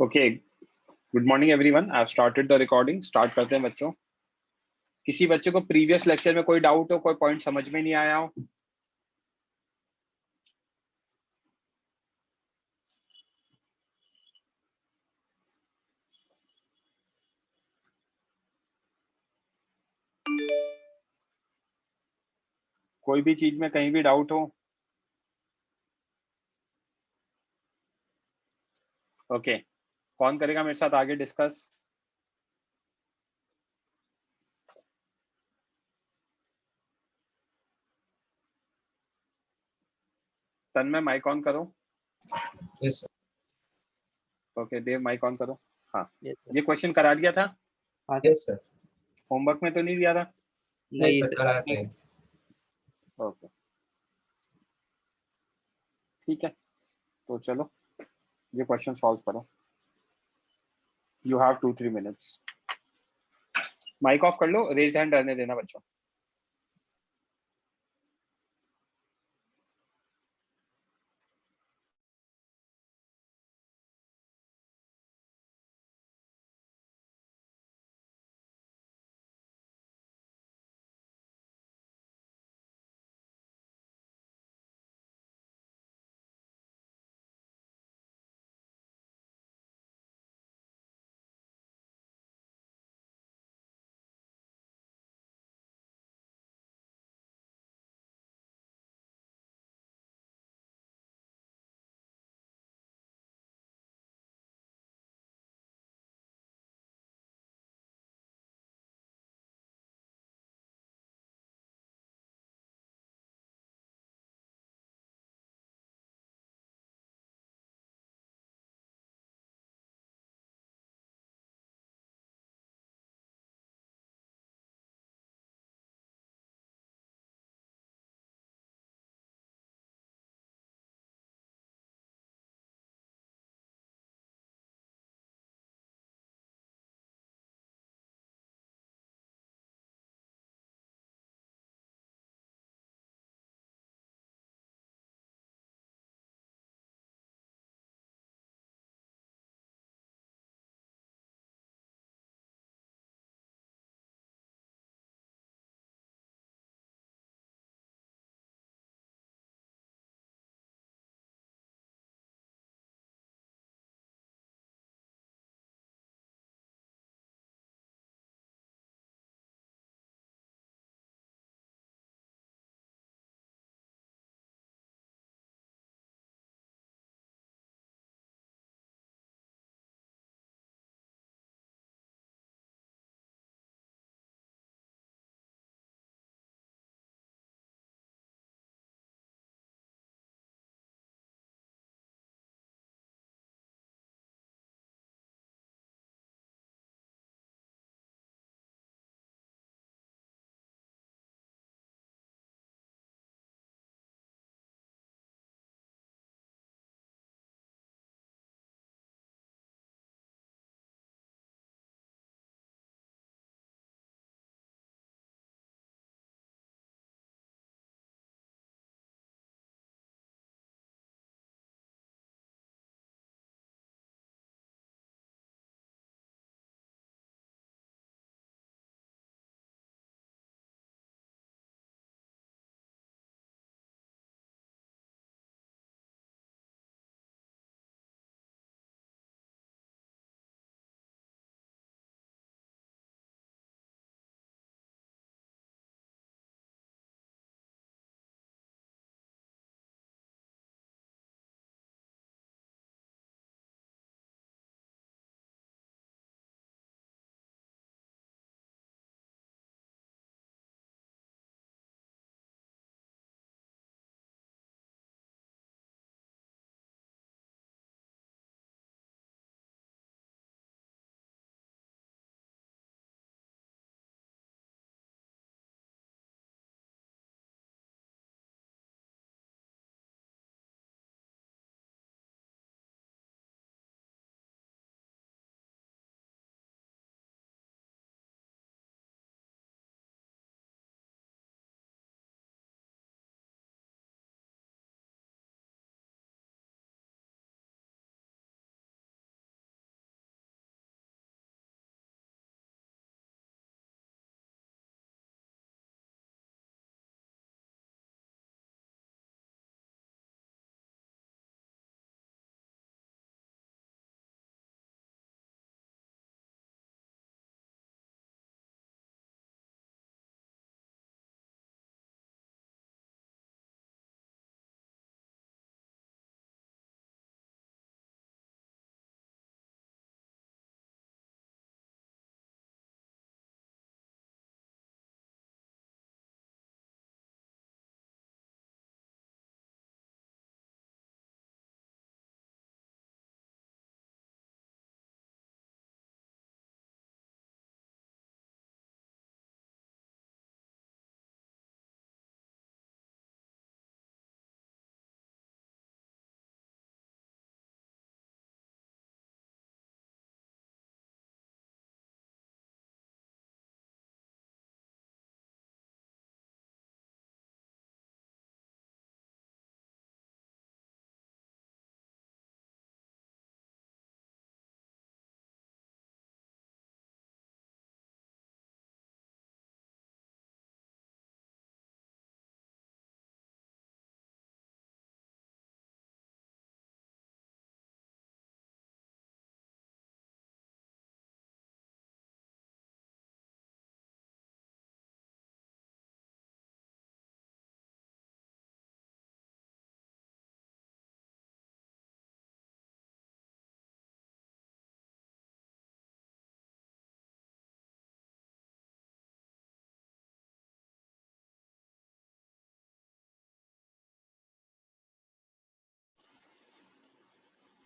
Okay, good morning everyone. I started the recording. Start करते हैं बच्चों। किसी बच्चे को प्रीवियस लेक्चर में कोई डाउट हो, कोई पॉइंट समझ में नहीं आया हो? कोई भी चीज में कहीं भी डाउट हो? ओके, कौन करेगा मेरे साथ आगे डिस्कस? तन्मय माइक ऑन करो। Yes sir. Okay Dev mike on करो। हाँ, Yes, sir. ये क्वेश्चन करा दिया था? हाँ यस सर। होमवर्क में तो नहीं दिया था? नहीं नहीं सर, sir. कराते हैं। ओके ठीक है, तो चलो ये क्वेश्चन सॉल्व करो। You have 2-3 minutes. Mike off कर लो, रेज हैंड रहने देना बच्चों।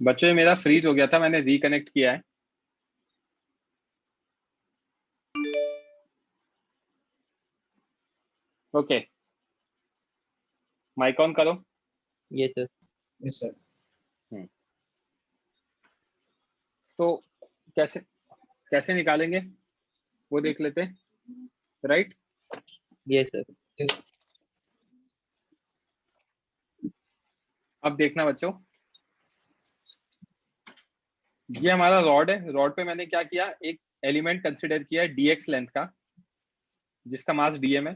बच्चों मेरा फ्रीज हो गया था, मैंने रिकनेक्ट किया है। ओके, माइक ऑन करो। ये सर। Yes, sir. तो कैसे कैसे निकालेंगे वो देख लेते हैं, राइट? ये सर। Yes. अब देखना बच्चों, ये हमारा रॉड है। रॉड पे मैंने क्या किया, एक एलिमेंट कंसिडर किया है dx लेंथ का, जिसका मास dm है,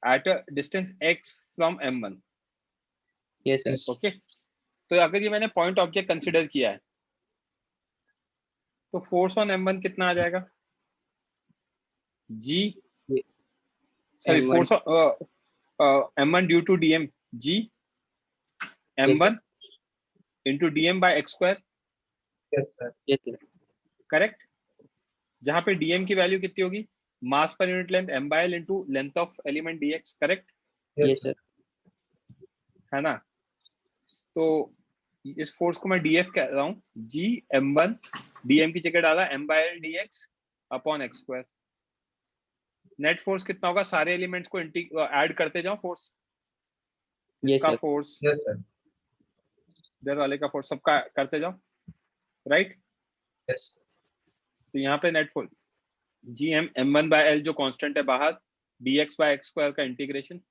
at a distance x from m1। ये सर। Yes. ओके, तो अगर ये मैंने पॉइंट ऑब्जेक्ट कंसिडर किया है तो फोर्स ऑन m1 कितना आ जाएगा? g, sorry, M1 force m1 due to dm, g m1 into dm by x square, Yes, sir. ये सर। करेक्ट? जहां पे dm की वैल्यू कितनी होगी, mass per unit length m by l into length of element dx, correct ये Yes, sir. है ना? तो इस फोर्स को मैं df कह रहा हूँ, g m1 dm की जगह डाला m by l dx upon x square. Net force कितना होगा, सारे एलिमेंट्स को ऐड करते जाओ फोर्स, ये इसका सर। Force, Yes, sir. इधर वाले का फोर्स, सबका करते जाओ, राइट? Yes. तो यहाँ पे net force G M m1 by l जो कांस्टेंट है बाहर, dx बाय x स्क्वायर का इंटीग्रेशन,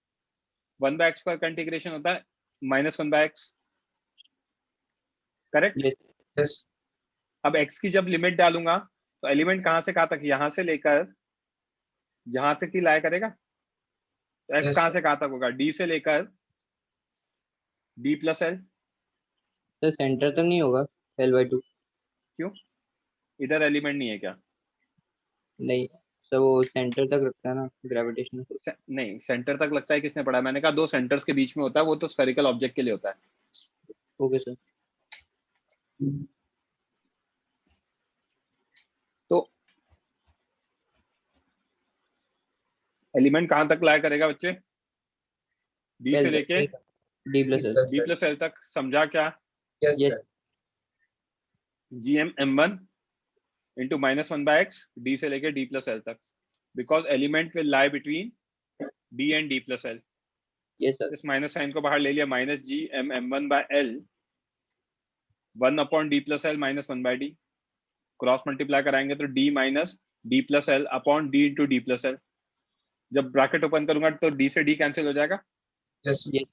1 बाय x स्क्वायर का इंटीग्रेशन होता है -1 बाय x, करेक्ट? ये Yes. अब x की जब लिमिट डालूंगा तो एलिमेंट कहां से कहां तक, यहां से लेकर यहां तक ही लाया करेगा। तो x Yes, कहां sir. से कहां तक होगा, d से लेकर d plus l। Sir centre तक नहीं होगा L/2? क्यों, इधर एलिमेंट नहीं है क्या? नहीं सर, वो सेंटर तक रखता है ना ग्रेविटेशनल फोर्स। नहीं, सेंटर तक लगता है, किसने पढ़ा? मैंने कहा दो सेंटर्स के बीच में होता है, वो तो स्फेरिकल ऑब्जेक्ट के लिए होता है। Okay sir. तो एलिमेंट कहां तक लाया करेगा बच्चे, डी से लेके D+L। Yes, D sir. Plus L तक, समझा क्या? Yes, Yes. sir. G M m1 into -1 by x, D से लेके d प्लस एल तक, because element will lie between d and d plus L. ये सर। इस माइनस साइन को बाहर ले लिया, minus G M m1 by l 1 upon d plus L -1 by d, cross multiply कराएंगे तो d minus d plus L upon d into d plus L. जब bracket open करूंगा तो d से d कैंसिल हो जाएगा, Yes, sir.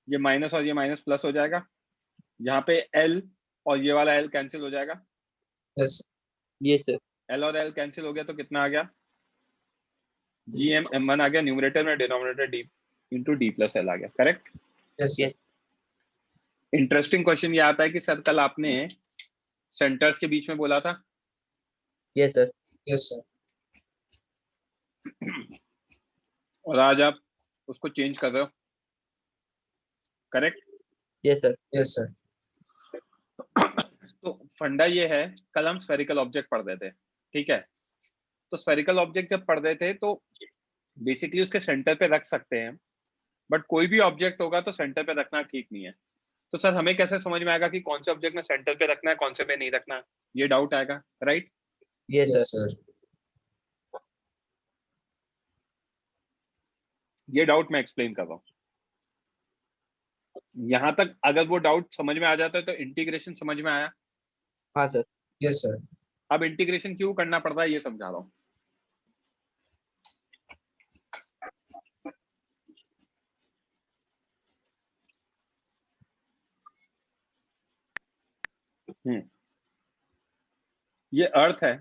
ये minus और ये माइनस प्लस हो जाएगा, यहाँ पे l और ये वाला l कैंसिल हो जाएगा, Yes, sir. ये सर। l और l कैंसिल हो गया तो कितना आ गया, जी एम m1 आ गया न्यूमरेटर में, denominator d into d plus L आ गया, correct? Yes, sir. Yes. Interesting question ये आता है कि सर कल आपने सेंटर्स के बीच में बोला था, ये सर। Yes, sir. और आज आप उसको चेंज कर रहे हो, करेक्ट? ये सर। Yes, sir. तो फंडा ये है, कल हम स्फेरिकल ऑब्जेक्ट पढ़ रहे थे, ठीक है? तो स्फेरिकल ऑब्जेक्ट जब पढ़ रहे थे तो बेसिकली उसके सेंटर पे रख सकते हैं, बट कोई भी ऑब्जेक्ट होगा तो सेंटर पे रखना ठीक नहीं है। तो सर हमें कैसे समझ में आएगा कि कौन से ऑब्जेक्ट में सेंटर पे रखना है, कौन से पे नहीं रखना, ये डाउट आएगा, राइट? ये सर। Yes, sir. ये डाउट मैं एक्सप्लेन कर रहा हूँ। यहां तक अगर वो डाउट समझ में आ जाता है तो इंटीग्रेशन समझ में आया। हाँ सर। Yes, sir. अब इंटीग्रेशन क्यों करना पड़ता है ये समझा रहा हूँ। ये अर्थ है,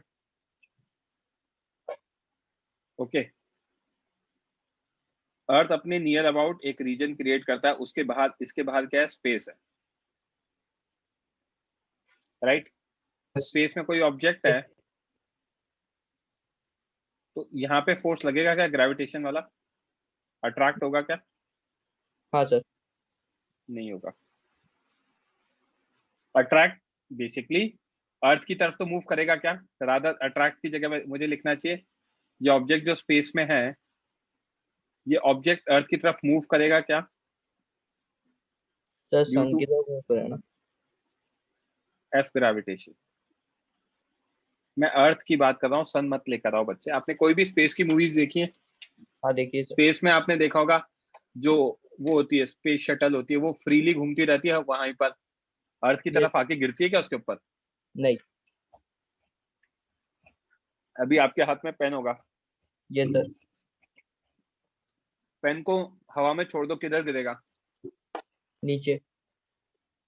ओके? अर्थ अपने नियर अबाउट एक रीजन क्रिएट करता है, उसके बाहर, इसके बाहर क्या है, स्पेस है, राइट? Yes. स्पेस में कोई ऑब्जेक्ट है तो यहाँ पे फोर्स लगेगा क्या, ग्रेविटेशन वाला? अट्रैक्ट होगा क्या? हाँ सर। नहीं होगा। अट्रैक्ट बेसिकली अर्थ की तरफ तो मूव करेगा क्या, रादर अट्रैक्ट की जगह मुझे लिखना चाहिए ये ऑब्जेक्ट जो स्पेस में है, ये ऑब्जेक्ट अर्थ की तरफ मूव करेगा क्या, सर ड्यू सन टू, की तरफ मूव करे ना। F gravitation. मैं अर्थ की बात कर रहा हूँ, सन मत लेकर आओ बच्चे। आपने कोई भी स्पेस की मूवीज देखी है? हाँ देखिए सर। स्पेस में आपने देखा होगा जो वो होती है स्पेस शटल होती है, वो फ्रीली घूमती रहती है वहां पर, अर्थ की ये तरफ आके गिरती है क्या उसके ऊपर? नहीं। अभी आपके हाथ में पेन होगा, ये सर। पेन को हवा में छोड़ दो, किधर गिरेगा? नीचे।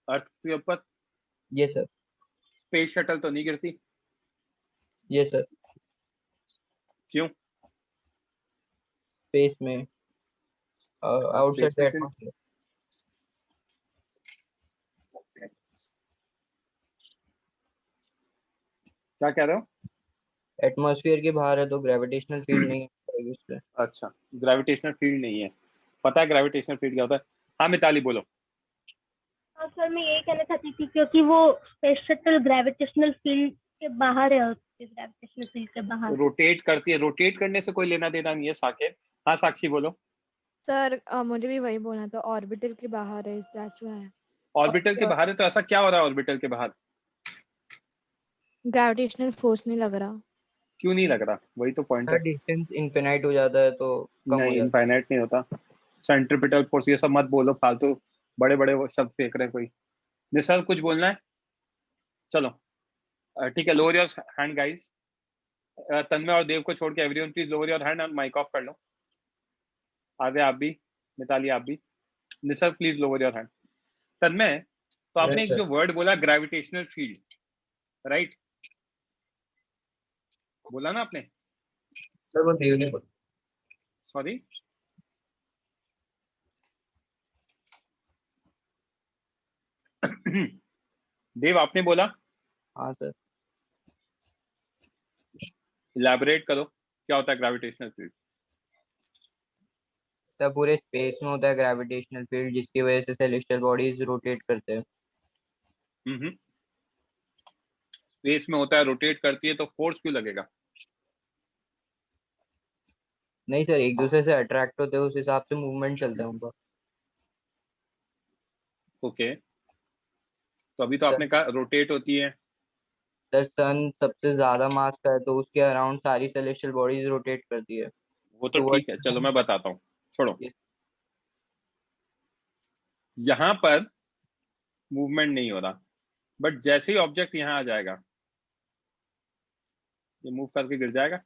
अर्थ के ऊपर। ये सर। स्पेस शटल तो नहीं गिरती, ये सर। क्यों? स्पेस में, आउटसाइड स्पेस द में क्यों? एटमॉस्फेयर। क्या कह रहे हो? एटमॉस्फेयर के बाहर है तो ग्रेविटेशनल फील्ड नहीं है उससे। अच्छा, ग्रेविटेशनल फील्ड नहीं है, पता है ग्रेविटेशनल फील्ड क्या होता है? हाँ मिताली बोलो। हाँ सर, मैं यही कहना चाहती थी क्योंकि वो स्पेस शटल ग्रेविटेशनल फील्ड के बाहर है, उसके ग्रेविटेशनल फील्ड के बाहर। रोटेट करती है, रोटेट करने से कोई लेना देना नहीं है साकेत। हाँ साक्षी बोलो। सर मुझे भी वही बोलना था, ऑर्बिटल के बाहर है, दैट्स व्हाई ऑर्बिटल के बाहर है तो ऐसा क्या हो रहा है ऑर्बिटल के बाहर? ग्रेविटेशनल फोर्स नहीं लग रहा। क्यों नहीं लग रहा? वही तो पॉइंट हर है। डिस्टेंस इनफिनाइट हो जाता है तो कम हो नहीं, जाता इनफाइनाइट नहीं होता। सेंट्रिपिटल फोर्स ये सब मत बोलो फालतू, बड़े बड़े वो शब्द फेंक रहे हैं कोई। निसर्ग कुछ बोलना है? चलो ठीक है, lower your hand guys. Tanmay और देव को छोड़ के everyone please lower your hand और माइक ऑफ कर लो। आगे आप भी, मिताली आप भी। Nisarg please lower your hand. Tanmay, तो आपने Yes, एक sir. जो वर्ड बोला ग्रेविटेशनल फील्ड, राइट? बोला ना आपने? सर वो देव ने बोला। सॉरी, देव आपने बोला? हाँ सर। इलैबोरेट करो, क्या होता है ग्रेविटेशनल फील्ड? तब पूरे स्पेस में होता है ग्रेविटेशनल फील्ड, जिसकी वजह से सेलेस्टियल बॉडीज रोटेट करते हैं। स्पेस में होता है, रोटेट करती है, तो फोर्स क्यों लगेगा? नहीं सर, एक दूसरे से अट्रैक्ट होते हैं, उस हिसाब से मूवमेंट चलता है उनका। ओके, तो अभी तो सर आपने कहा रोटेट होती है। सर सन सबसे ज्यादा मास का है तो उसके अराउंड सारी सेलेस्टियल बॉडीज रोटेट करती है वो तो ठीक है, चलो टुवर्ड्स। मैं बताता हूँ, छोड़ो। यहां पर मूवमेंट नहीं हो रहा, बट जैसे ही ऑब्जेक्ट यहां आ जाएगा, ये मूव करके गिर जाएगा।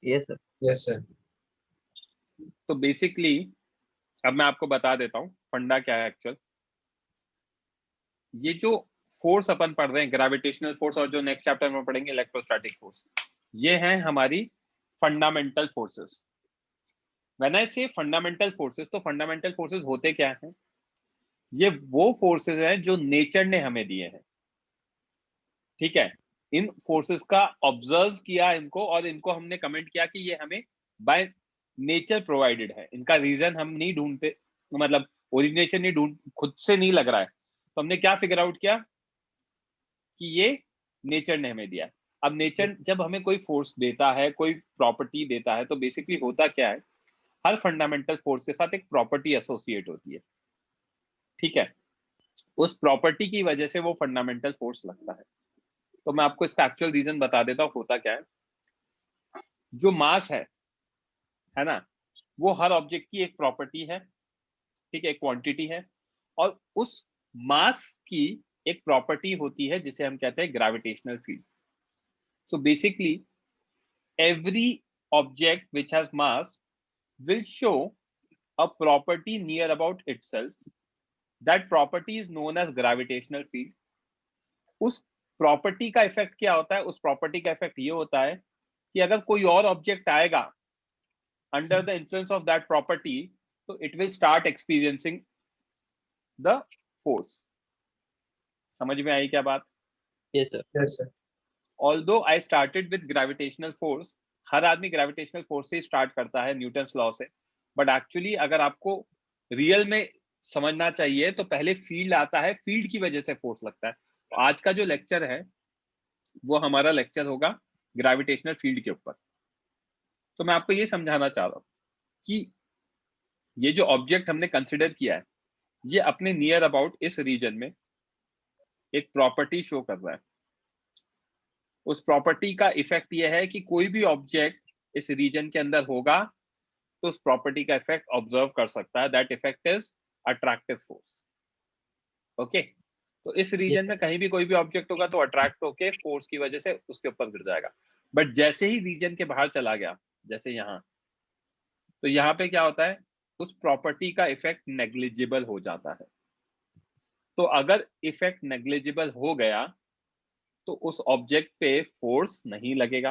ये सर। Yes, sir. तो बेसिकली अब मैं आपको बता देता हूँ फंडा क्या है एक्चुअल। ये जो फोर्स अपन पढ़ रहे हैं ग्रेविटेशनल फोर्स, और जो नेक्स्ट चैप्टर में पढ़ेंगे इलेक्ट्रोस्टैटिक फोर्स, ये हैं हमारी फंडामेंटल फोर्सेस। व्हेन आई से फंडामेंटल फोर्सेस, तो फंडामेंटल फोर्सेस होते क्या हैं? ये वो फोर्सेस हैं जो नेचर ने हमें दिए हैं, ठीक है? इन फोर्सेस का ऑब्जर्व किया इनको, और इनको हमने कमेंट किया कि ये हमें बाय नेचर प्रोवाइडेड है, इनका रीजन हम नहीं ढूंढते, मतलब ओरिजिनेशन नहीं ढूंढ, खुद से नहीं लग रहा है, तो हमने क्या फिगर आउट किया कि ये नेचर ने हमें दिया है। अब नेचर जब हमें कोई फोर्स देता है, कोई प्रॉपर्टी देता है, तो बेसिकली होता क्या है, हर फंडामेंटल फोर्स के साथ एक प्रॉपर्टी एसोसिएट होती है, ठीक है? उस प्रॉपर्टी की वजह से वो फंडामेंटल फोर्स लगता है। तो मैं आपको इसका एक्चुअल रीजन बता देता हूँ होता क्या है। जो मास है ना, वो हर ऑब्जेक्ट की एक प्रॉपर्टी है, ठीक है, एक क्वांटिटी है, और उस मास की एक प्रॉपर्टी होती है जिसे हम कहते हैं gravitational field. So basically every object which has mass will show a property near about itself. That property is known as gravitational field. उस प्रॉपर्टी का इफेक्ट क्या होता है? उस प्रॉपर्टी का इफेक्ट ये होता है कि अगर कोई और ऑब्जेक्ट आएगा under the influence of that property, तो it will start experiencing the force. समझ में आई क्या बात? ये sir. Yes, sir. Although I started with gravitational force, हर आदमी ग्रेविटेशनल फोर्स से स्टार्ट करता है, न्यूटन्स लॉ से, बट एक्चुअली अगर आपको रियल में समझना चाहिए तो पहले फील्ड आता है, फील्ड की वजह से फोर्स लगता है। तो आज का जो लेक्चर है वो हमारा लेक्चर होगा ग्रेविटेशनल फील्ड के ऊपर। तो मैं आपको ये समझाना चाह रहा हूँ कि ये जो ऑब्जेक्ट हमने कंसिडर किया है, ये अपने नियर अबाउट इस रीजन में एक प्रॉपर्टी शो कर रहा है। उस प्रॉपर्टी का इफेक्ट ये है कि कोई भी ऑब्जेक्ट इस रीजन के अंदर होगा तो उस प्रॉपर्टी का इफेक्ट ऑब्जर्व कर सकता है। That effect is attractive force. Okay, तो इस रीजन में कहीं भी कोई भी ऑब्जेक्ट होगा तो अट्रैक्ट होके फोर्स की वजह से उसके ऊपर गिर जाएगा। बट जैसे ही रीजन के बाहर चला गया, जैसे यहाँ, तो यहाँ पे क्या होता है, उस प्रॉपर्टी का इफेक्ट नेग्लिजिबल हो जाता है। तो अगर इफेक्ट नेग्लिजिबल हो गया तो उस ऑब्जेक्ट पे फोर्स नहीं लगेगा,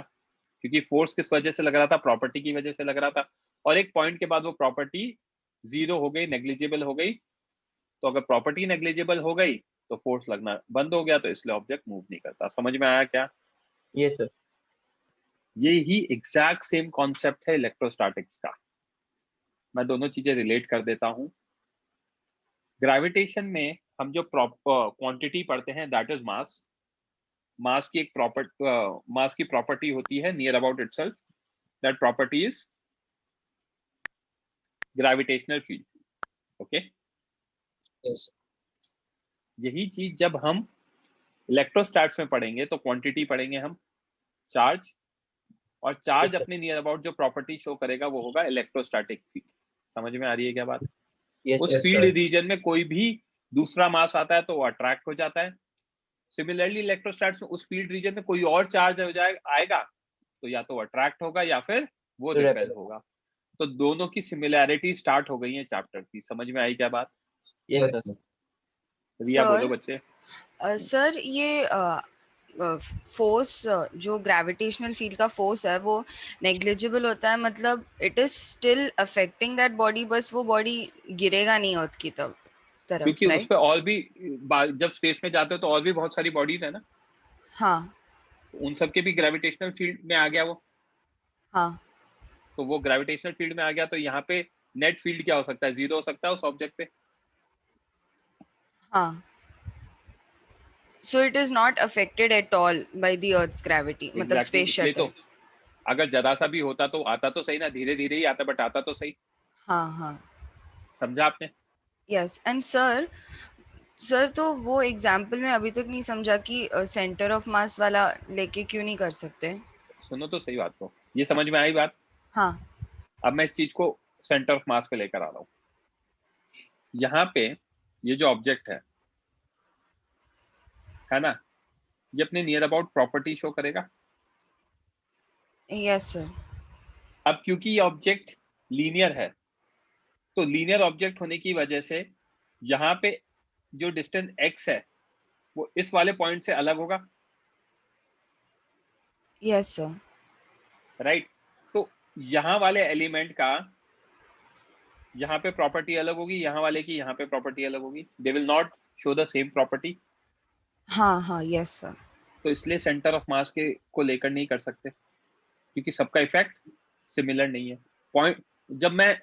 क्योंकि फोर्स किस वजह से लग रहा था, प्रॉपर्टी की वजह से लग रहा था। और एक पॉइंट के बाद वो प्रॉपर्टी जीरो हो गई, नेग्लिजिबल हो गई। तो अगर प्रॉपर्टी नेग्लिजिबल हो गई तो फोर्स लगना बंद हो गया, तो इसलिए ऑब्जेक्ट मूव नहीं करता। समझ में आया क्या? Yes sir. ये ही एग्जैक्ट सेम कॉन्सेप्ट है इलेक्ट्रोस्टैटिक्स का। मैं दोनों चीजें रिलेट कर देता हूं। ग्रेविटेशन में हम जो क्वांटिटी पढ़ते हैं दैट इज मास। मास की एक मास की प्रॉपर्टी होती है near about itself, that property is gravitational field. Okay, yes यही चीज जब हम इलेक्ट्रोस्टैट्स में पढ़ेंगे तो क्वांटिटी पढ़ेंगे हम चार्ज, और चार्ज अपने नियर अबाउट जो प्रॉपर्टी शो करेगा वो होगा इलेक्ट्रोस्टैटिक फील्ड। समझ में आ रही है क्या बात? यस उस yes, फील्ड sir. रीजन में कोई भी दूसरा मास आता है तो वो अट्रैक्ट हो जाता है। सिमिलरली इलेक्ट्रोस्टैट्स में उस फील्ड रीजन में कोई और चार्ज हो जाएगा, आएगा तो या तो अट्रैक्ट होगा या फिर वो रिपेल होगा। तो दोनों की सिमिलैरिटी स्टार्ट हो गई है चैप्टर की। समझ में आई क्या बात? Yes Yes, sir. sir. रिया सर, बोलो बच्चे। सर ये फोर्स जो ग्रेविटेशनल फील्ड का फोर्स है वो नेग्लिजिबल होता है, मतलब it is still affecting that body, बस वो बॉडी गिरेगा नहीं अर्थ की तरफ, क्योंकि उस राइट? पे और भी जब स्पेस में जाते हो तो और भी बहुत सारी बॉडीज है ना, हाँ उन सबके भी ग्रेविटेशनल फील्ड में आ गया वो। हाँ तो वो ग्रेविटेशनल फील्ड में आ गया तो यहाँ पे नेट फील्ड क्या हो सकता है, जीरो हो सकता है उस ऑब्जेक्ट पे। हाँ, so it is not affected at all by the earth's gravity, मतलब एग्जैक्टली, स्पेस इसलिए शटल। तो अगर जरा सा भी होता तो आता तो सही ना, धीरे धीरे ही आता, बट आता तो सही। हाँ हाँ, समझा आपने? यस। एंड सर तो वो एग्जाम्पल में अभी तक नहीं समझा कि सेंटर ऑफ मास वाला लेके क्यों नहीं कर सकते? सुनो तो सही बात को, ये समझ में आई बात? हाँ अब मैं इस चीज को सेंटर ऑफ मास पे लेकर आ रहा हूँ। यहाँ पे ये जो ऑब्जेक्ट है ना, ये अपने नियर अबाउट प्रॉपर्टी शो करेगा। Yes sir. अब क्योंकि ये ऑब्जेक्ट लीनियर है, तो लीनियर ऑब्जेक्ट होने की वजह से यहाँ पे जो डिस्टेंस x है वो इस वाले पॉइंट से अलग होगा, यस सर। राइट? तो यहाँ वाले एलिमेंट का यहाँ पे प्रॉपर्टी अलग होगी, यहाँ वाले की यहाँ पे प्रॉपर्टी अलग होगी। They will not show the same property. हाँ हाँ, यस सर। तो इसलिए सेंटर ऑफ मास के को लेकर नहीं कर सकते, क्योंकि सबका इफेक्ट सिमिलर नहीं है। पॉइंट, जब मैं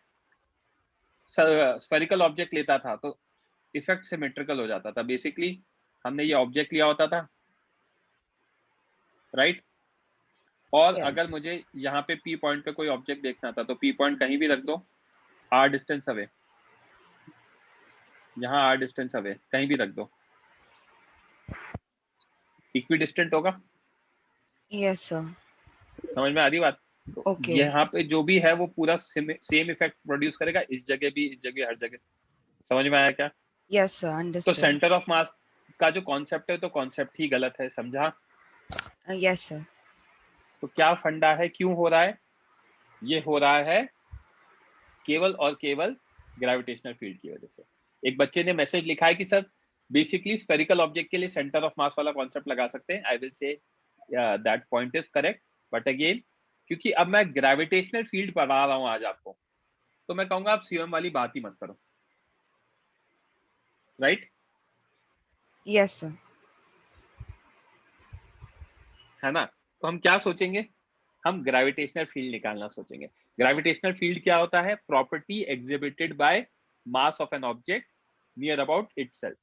स्फेरिकल ऑब्जेक्ट लेता था तो इफेक्ट सिमेट्रिकल हो जाता था। बेसिकली हमने ये ऑब्जेक्ट लिया होता था, राइट? और Yes. अगर मुझे यहाँ पे पी पॉइंट पे कोई ऑब्जेक्ट देखना था तो पी पॉइंट कहीं भी रख दो, आर डिस्टेंस अवे, यहाँ आर डिस्टेंस अवे कहीं भी रख दो, इक्वी डिस्टेंट होगा। Yes sir. समझ में आ रही बात? तो Okay. यहाँ पे जो भी है वो पूरा सेम इफेक्ट प्रोड्यूस करेगा, इस जगह भी, इस जगह, हर जगह। समझ में आया क्या? यस सर, तो अंडरस्टूड। सेंटर ऑफ मास का जो कॉन्सेप्ट है तो कॉन्सेप्ट ही गलत है। समझा? Yes sir. तो क्या फंडा है, क्यों हो रहा है? ये हो रहा है केवल और केवल ग्रेविटेशनल फील्ड की वजह से। एक बच्चे ने मैसेज लिखा है कि सर बेसिकली स्फेरिकल ऑब्जेक्ट के लिए सेंटर ऑफ मास वाला कॉन्सेप्ट लगा सकते हैं। I will say that point is correct, but again क्योंकि अब मैं ग्रेविटेशनल फील्ड पढ़ा रहा हूं आज आपको, तो मैं कहूंगा आप सीएम वाली बात ही मत करो, राइट? Yes sir. है ना? तो हम क्या सोचेंगे, हम ग्रेविटेशनल फील्ड निकालना सोचेंगे। ग्रेविटेशनल फील्ड क्या होता है? Property exhibited by mass of an object near about itself.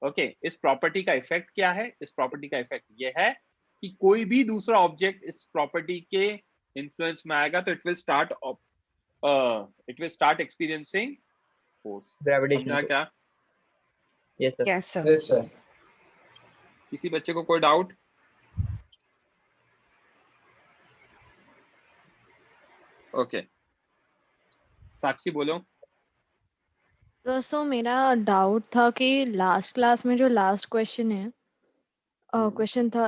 Okay, इस प्रॉपर्टी का इफेक्ट क्या है? इस प्रॉपर्टी का इफेक्ट ये है कि कोई भी दूसरा ऑब्जेक्ट इस प्रॉपर्टी के इन्फ्लुएंस में आएगा तो it will start experiencing force. Gravitational समझा क्या? Yes sir. Yes sir. Yes, sir. किसी बच्चे को कोई डाउट? ओके, साक्षी बोलो। तो मेरा डाउट था कि लास्ट क्लास में जो लास्ट क्वेश्चन है, क्वेश्चन था,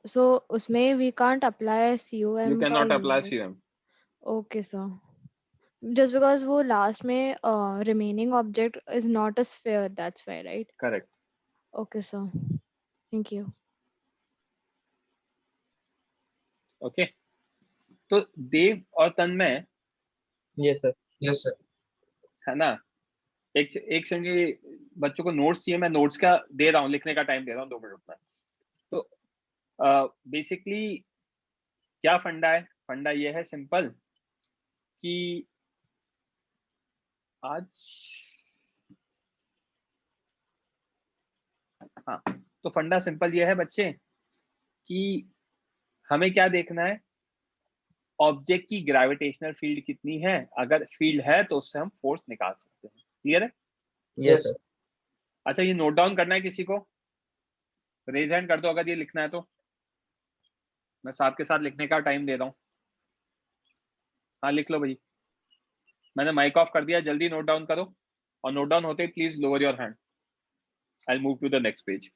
सो उसमें we can't apply you COM can का not apply use. COM। Okay sir, just because वो लास्ट में remaining object is not a sphere, that's why, right? Correct. Okay sir, thank you. Okay, तो देव और तन्मय, yes sir. Yes, sir. है ना, एक second, बच्चों को नोट्स चाहिए, मैं नोट्स का दे रहा हूँ, लिखने का टाइम दे रहा हूँ 2 मिनट में। तो बेसिकली क्या फंडा है? फंडा ये है सिंपल कि आज, हाँ, तो फंडा सिंपल ये है बच्चे कि हमें क्या देखना है, ऑब्जेक्ट की ग्रेविटेशनल फील्ड कितनी है, अगर फील्ड है तो उससे हम फोर्स निकाल सकते हैं। क्लियर है? Yes Yes. सर। अच्छा, ये नोट डाउन करना है किसी को? रेज हैंड कर दो अगर ये लिखना है तो, मैं साथ के साथ लिखने का टाइम दे रहा हूँ। हाँ लिख लो भाई, मैंने माइक ऑफ कर दिया, जल्दी नोट डाउन करो, और नोट डाउन होते ही please lower your hand, I move to the next page.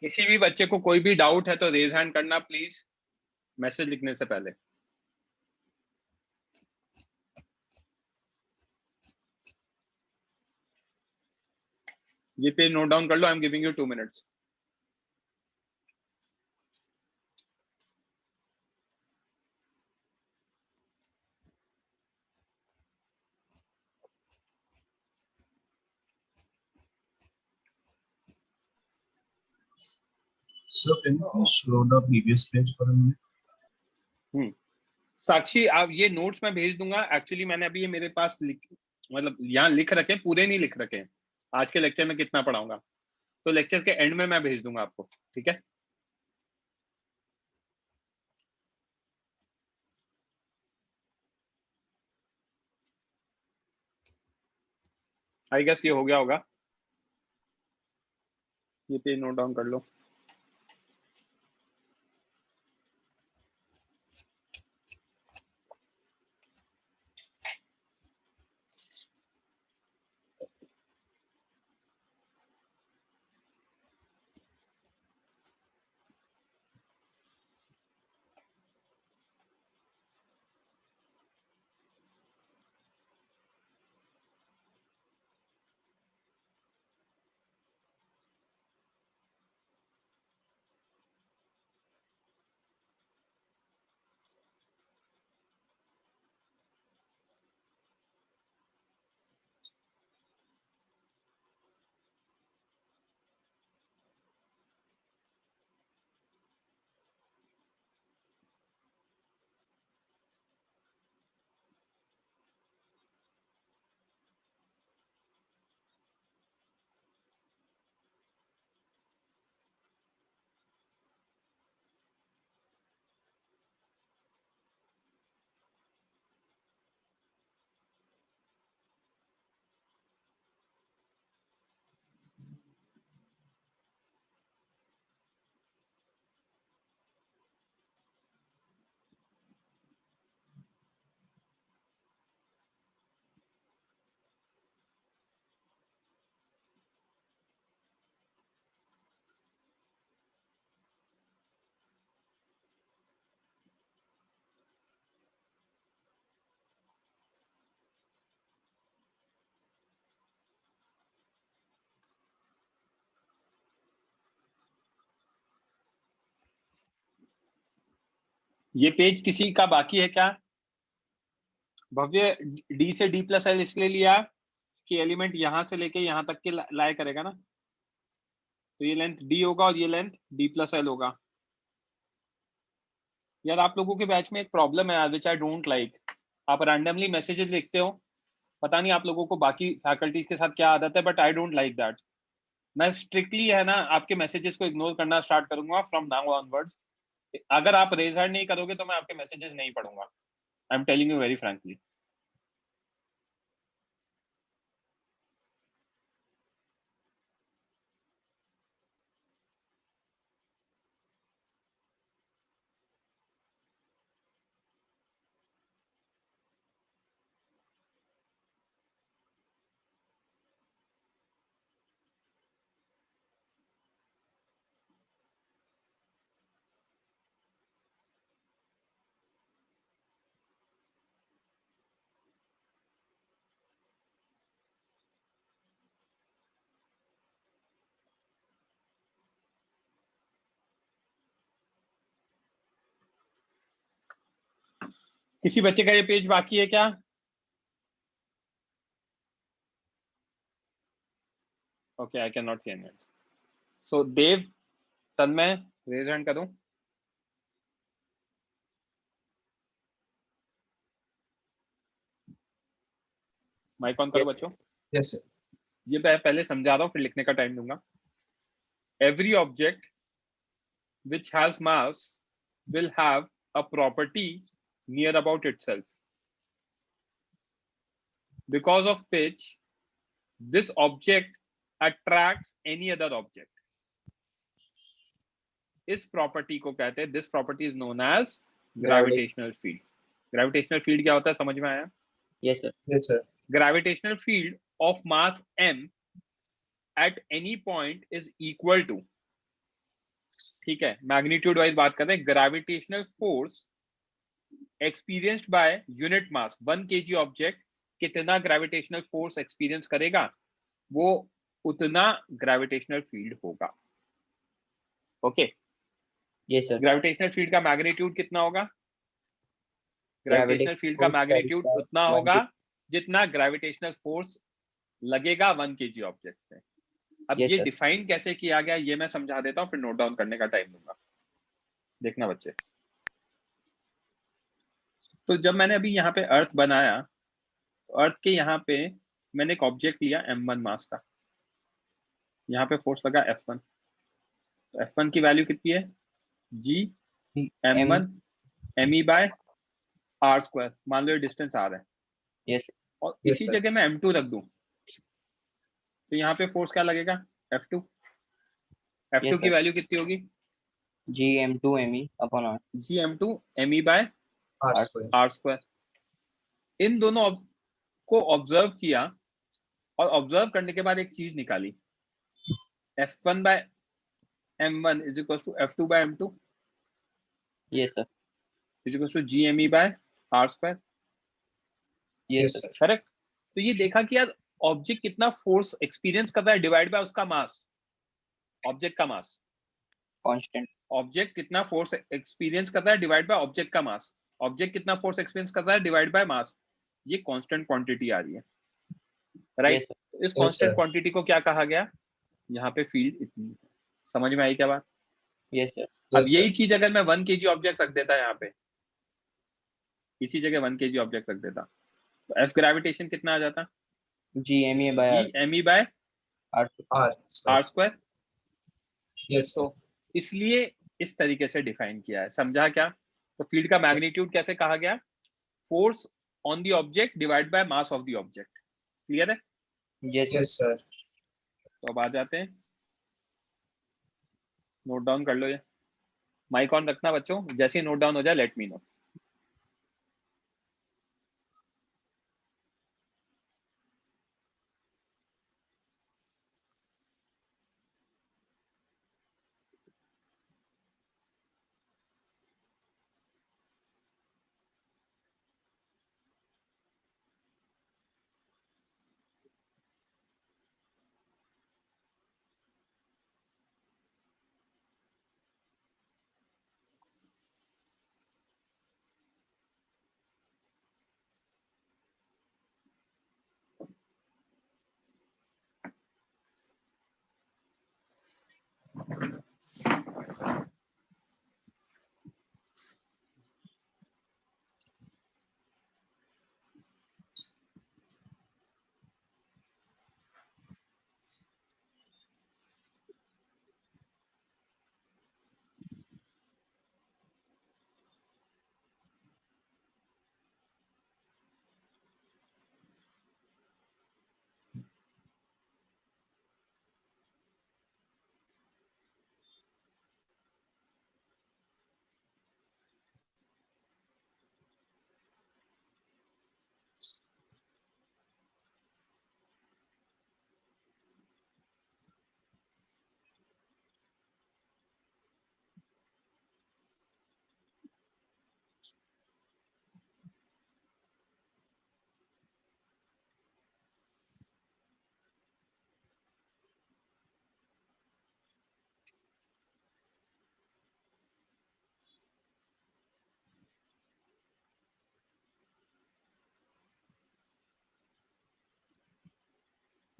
किसी भी बच्चे को कोई भी डाउट है तो रेज हैंड करना प्लीज, मैसेज लिखने से पहले। ये पेज नोट डाउन कर लो, I am giving you 2 minutes. So can you please show the previous page for a minute? साक्षी, आप ये नोट्स मैं भेज दूंगा, एक्चुअली मैंने अभी ये मेरे पास मतलब यहाँ लिख रखे, पूरे नहीं लिख रखे, आज के लेक्चर में कितना पढ़ाऊंगा, तो लेक्चर के एंड में मैं भेज दूंगा आपको, ठीक है? आई गेस ये हो गया होगा, ये पेज नोट डाउन कर लो। ये पेज किसी का बाकी है क्या? भव्य डी से डी प्लस एल इसलिए लिया कि एलिमेंट यहां से लेके यहां तक के लाए करेगा ना, तो ये लेंथ डी होगा और ये लेंथ डी प्लस एल होगा। यार आप लोगों के बैच में एक प्रॉब्लम है विच आई डोंट लाइक, आप रैंडमली मैसेजेस लिखते हो, पता नहीं आप लोगों को बाकी फैकल्टीज के साथ क्या आदत है, but I don't like that. मैं स्ट्रिक्टली है ना आपके मैसेजेस को इग्नोर करना स्टार्ट करूंगा फ्रॉम नाउ ऑनवर्ड्स। अगर आप रेज हैंड नहीं करोगे तो मैं आपके मैसेजेस नहीं पढ़ूंगा, I am telling you very frankly. किसी बच्चे का ये पेज बाकी है क्या? Okay, I can not see any. So Dev, Tanmay, raise hand करूं? माइक ऑन करो बच्चों। Yes, sir. ये मैं पहले समझा रहा हूँ फिर लिखने का टाइम दूंगा। Every object which has mass will have a property near about itself. Because of which this object attracts any other object. इस प्रॉपर्टी को कहते हैं, this property is known as gravitational field. Gravitational field क्या होता है, समझ में आया? Yes sir. Yes, sir. Gravitational field of mass m at any point is equal to, ठीक है, मैग्नीट्यूड वाइज बात कर रहे हैं, gravitational force experienced by unit mass 1 kg object कितना ग्रेविटेशनल फोर्स एक्सपीरियंस करेगा, वो उतना ग्रेविटेशनल फील्ड होगा। Okay, yes sir. Gravitational field का मैग्नीट्यूड कितना होगा? ग्रेविटेशनल फील्ड का मैग्नीट्यूड उतना होगा जितना ग्रेविटेशनल फोर्स लगेगा 1 kg ऑब्जेक्ट पे। अब Yes, ये sir. डिफाइन कैसे किया गया ये मैं समझा देता हूँ, फिर नोट डाउन करने का टाइम दूंगा, देखना बच्चे। तो जब मैंने अभी यहाँ पे अर्थ बनाया, तो अर्थ के यहाँ पे मैंने एक ऑब्जेक्ट लिया m1 मास का, यहाँ पे फोर्स लगा F1, तो F1 की वैल्यू कितनी है? G m1 me by r square, मान लो ये डिस्टेंस r है। Yes. और Yes, इसी sir. जगह मैं m2 रख दूं तो यहाँ पे फोर्स क्या लगेगा? F2। F2 Yes, की sir. वैल्यू कितनी होगी? GM2 ME upon R. G m2 me by R square. r square. इन दोनों को ऑब्जर्व किया और ऑब्जर्व करने के बाद एक चीज निकाली, F1 by m1 is equal to F2 by m2 Yes, sir. Is equal to GME by r square. Yes, Yes, sir. sir. Correct. तो ये देखा कि यार ऑब्जेक्ट कितना फोर्स एक्सपीरियंस कर रहा है डिवाइड बाय उसका मास, ऑब्जेक्ट का मास। Constant. ऑब्जेक्ट कितना फोर्स एक्सपीरियंस कर रहा है डिवाइड बाय ऑब्जेक्ट का मास, ऑब्जेक्ट कितना फोर्स एक्सपीरियंस कर रहा है डिवाइड बाय मास, ये कांस्टेंट क्वांटिटी आ रही है, राइट? Yes, sir. तो इस Yes, कांस्टेंट sir. क्वांटिटी को क्या कहा गया? यहाँ पे फील्ड इतनी है। समझ में आई क्या बात? Yes, sir. अब Yes, यही sir. चीज अगर मैं 1 kg ऑब्जेक्ट रख देता यहाँ पे, इसी जगह 1 kg ऑब्जेक्ट रख देता, तो एफ ग्रेविटेशन कितना आ जाता? GME by R. G M E by R. R square. R square. Yes, sir. तो इसलिए इस तरीके से डिफाइन किया है, समझा क्या? तो फील्ड का मैग्नीट्यूड कैसे कहा गया? Force on the object divide by mass of the object. Clear है? Yes, sir. Yes, sir. तो अब आ जाते हैं, नोट डाउन कर लो ये, माइक ऑन रखना बच्चों, जैसे ही नोट डाउन हो जाए late me no.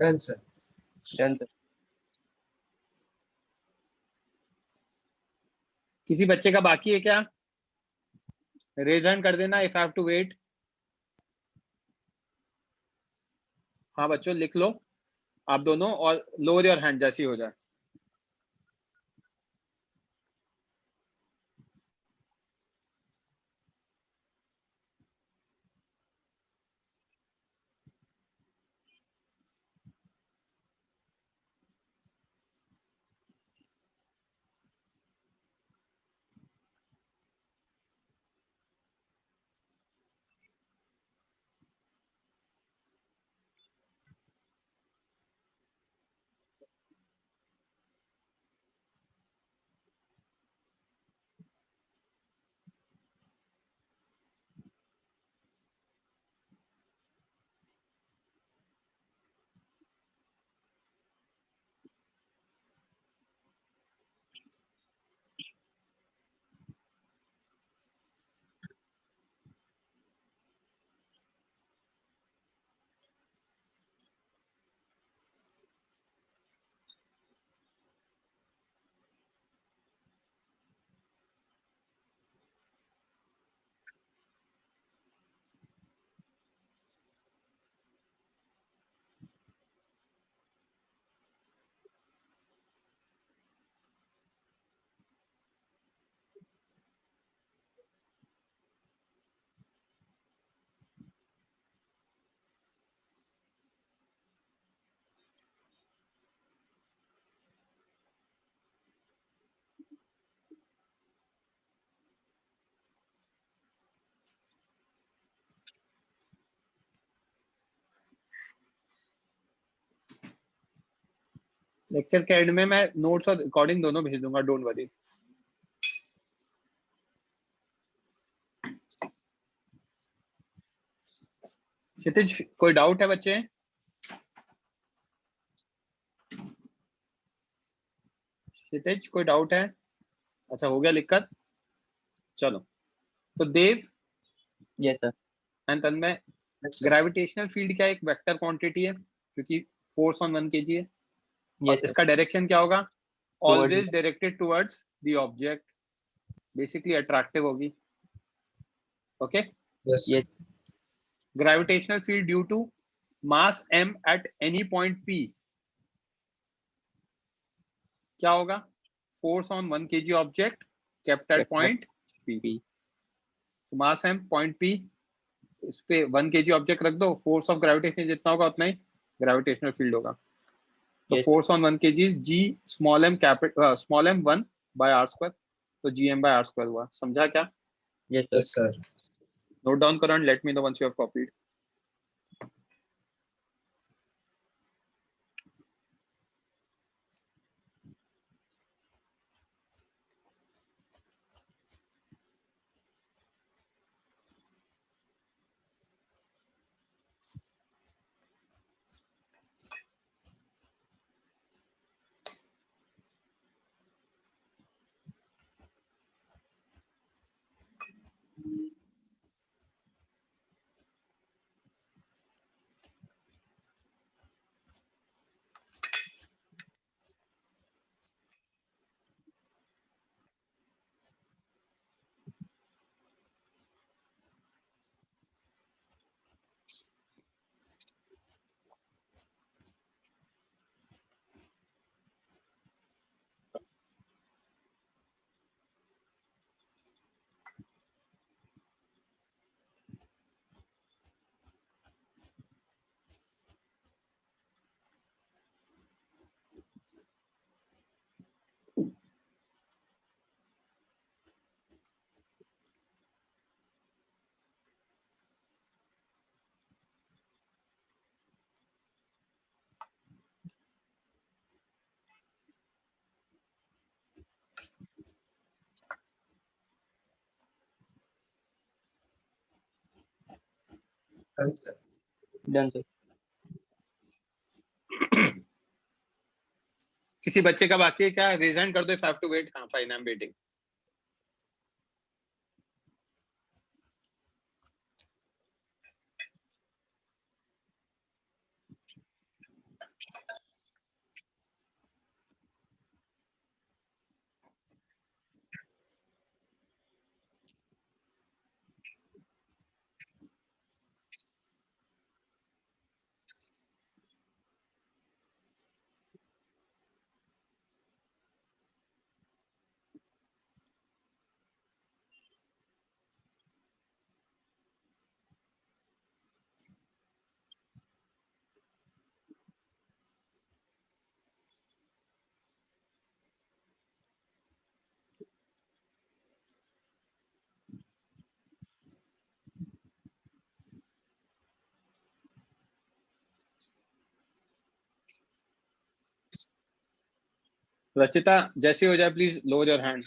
Done, sir. Done, sir. किसी बच्चे का बाकी है क्या? रेज हैंड कर देना इफ हैव टू वेट। हाँ बच्चों लिख लो आप दोनों, और लोअर योर हैंड जैसी हो जाए। लेक्चर के एंड में मैं नोट्स और रिकॉर्डिंग दोनों भेज दूंगा, डोंट वरी। क्षितिज कोई डाउट है बच्चे? क्षितिज कोई डाउट है? अच्छा हो गया लिखकर, चलो। तो देव Yes, sir. And Tanmay, Yes, sir. Gravitational field क्या एक वेक्टर क्वांटिटी है क्योंकि फोर्स ऑन 1 kg है, और Yes, sir. इसका डायरेक्शन क्या होगा? Towards always directed towards the object, basically attractive होगी। Okay, Yes, sir. Yes. Gravitational field due to mass m at any point p क्या होगा? Force on 1 kg object kept at Kept at point p। P. Mass m point p, इस पे 1 kg object रख दो, force of gravitation जितना होगा उतना ही gravitational field होगा। तो Yes. Force on 1 kg is g small m 1 by r square, तो gm बाय r स्क्वायर हुआ। समझा क्या? Yes, sir. Yes, sir. Note down करो and let me know once you have copied. Done, sir. Done, sir. किसी बच्चे का बाकी है क्या? रेज हैंड कर दो इफ हैव टू वेट। हाँ fine, I am waiting. Rachita जैसे हो जाए please lower your hand.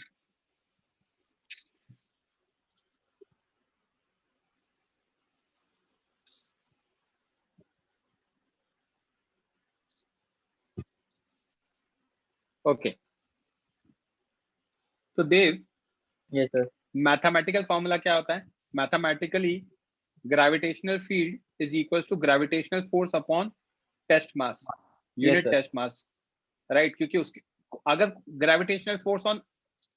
Okay, तो Dev yes sir. Mathematical formula क्या होता है? Mathematically gravitational field is equal to gravitational force upon test mass, unit sir. Test mass, right? क्योंकि उसके अगर ग्रेविटेशनल फोर्स ऑन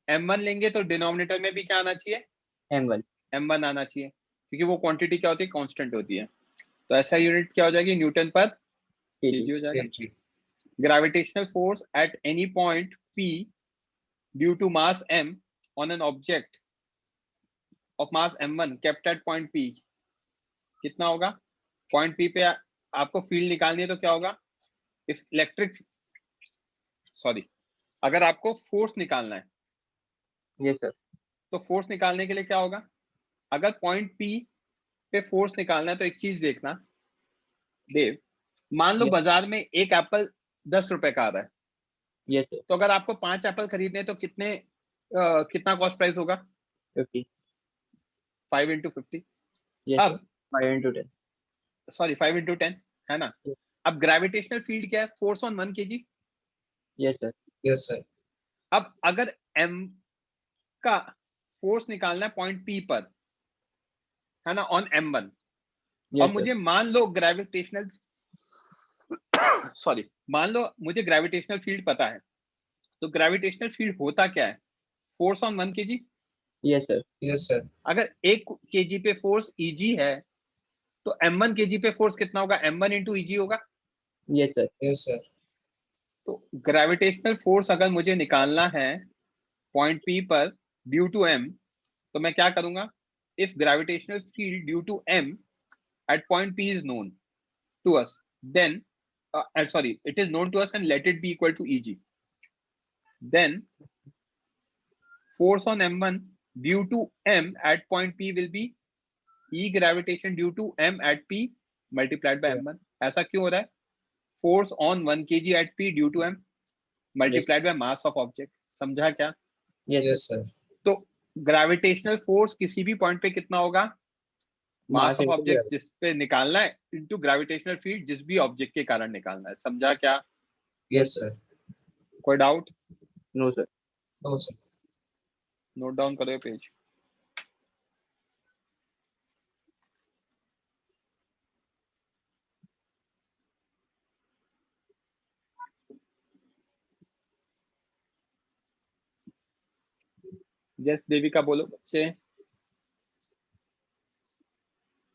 m1 लेंगे तो डिनोमिनेटर में भी क्या आना चाहिए? m1 m1 आना चाहिए, क्योंकि वो क्वांटिटी क्या होती है? कांस्टेंट होती है। तो ऐसा यूनिट क्या हो जाएगी? न्यूटन पर केजी हो जाएगा। kg. Gravitational force at any point p due to mass m on an object of mass m1 kept at point p कितना होगा? पॉइंट p पे आपको फील्ड निकालनी है तो क्या होगा? इफ इलेक्ट्रिक सॉरी अगर आपको फोर्स निकालना है यस सर। तो फोर्स निकालने के लिए क्या होगा? अगर पॉइंट p पे फोर्स निकालना है तो एक चीज देखना देव, मान लो Yes. बाजार में एक एप्पल 10 रुपए का आ रहा है, यस सर। तो अगर आपको 5 एप्पल खरीदने हैं तो कितना कॉस्ट प्राइस होगा? 50। 5 into 50। Yes sir. अब 5 into 10। सॉरी 5 into 10 है ना? Yes. अब ग्रेविटेशनल फील्ड क्या है? Force on 1 kg। Yes sir. Yes, sir. अब अगर m का फोर्स निकालना है पॉइंट p पर, है ना, ऑन m1, और यस मुझे सर। मान लो ग्रेविटेशनल सॉरी मान लो मुझे ग्रेविटेशनल फील्ड पता है, तो ग्रेविटेशनल फील्ड होता क्या है? Force on 1 kg। Yes sir. Yes, sir. अगर 1 kg पे फोर्स eg है तो m1 kg पे फोर्स कितना होगा? m1 into eg होगा। Yes sir. Yes, sir. तो ग्रेविटेशनल फोर्स अगर मुझे निकालना है पॉइंट p पर ड्यू टू m, तो मैं क्या करूंगा? If gravitational field due to m at point p is known to us, then sorry, it is known to us and let it be equal to eg, then force on m1 due to m at point p will be e gravitation due to m at p multiplied by m1। ऐसा क्यों हो रहा है? force on 1 kg at p due to m multiplied by mass of object। समझा क्या? Yes Yes, sir. तो gravitational force किसी भी पॉइंट पे कितना होगा? मास ऑफ ऑब्जेक्ट जिस पे निकालना है इनटू ग्रेविटेशनल फील्ड जिस भी ऑब्जेक्ट के कारण निकालना है। समझा क्या? Yes, sir. कोई doubt? No sir. No, sir. Note down करो पेज। जस देविका बोलो बच्चे।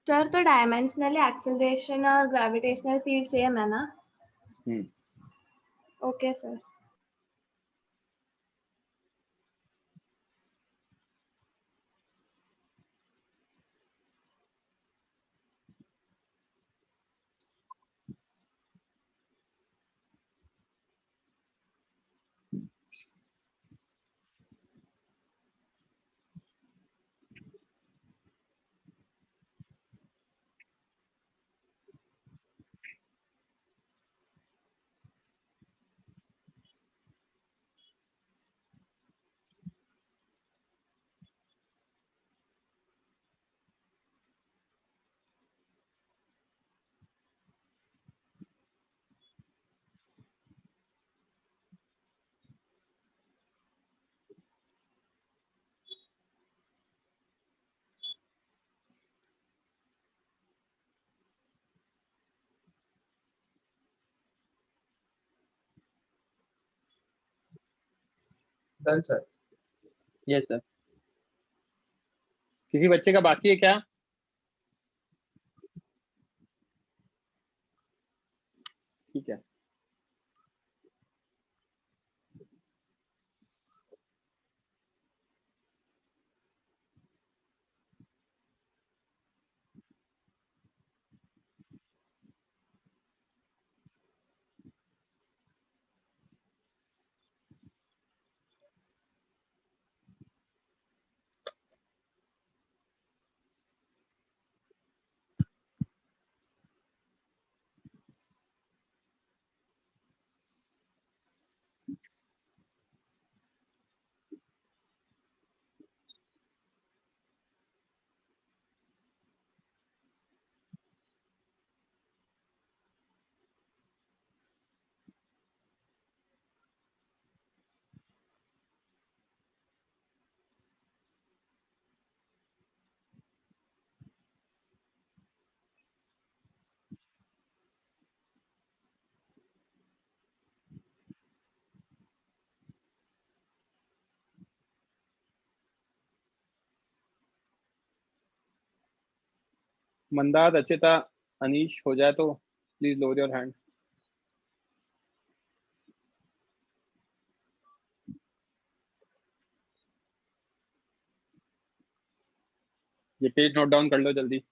सर तो डायमेंशनली एक्सेलरेशन और ग्रेविटेशनल फील्ड सेम है ना? Okay sir. Done, sir. Yes sir. किसी बच्चे का बाकी है क्या? ठीक है। मंदार, रचिता, अनीश हो जाए तो प्लीज लोअर योर हैंड। ये पेज नोट डाउन कर लो जल्दी।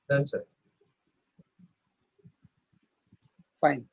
Done, sir. फाइन।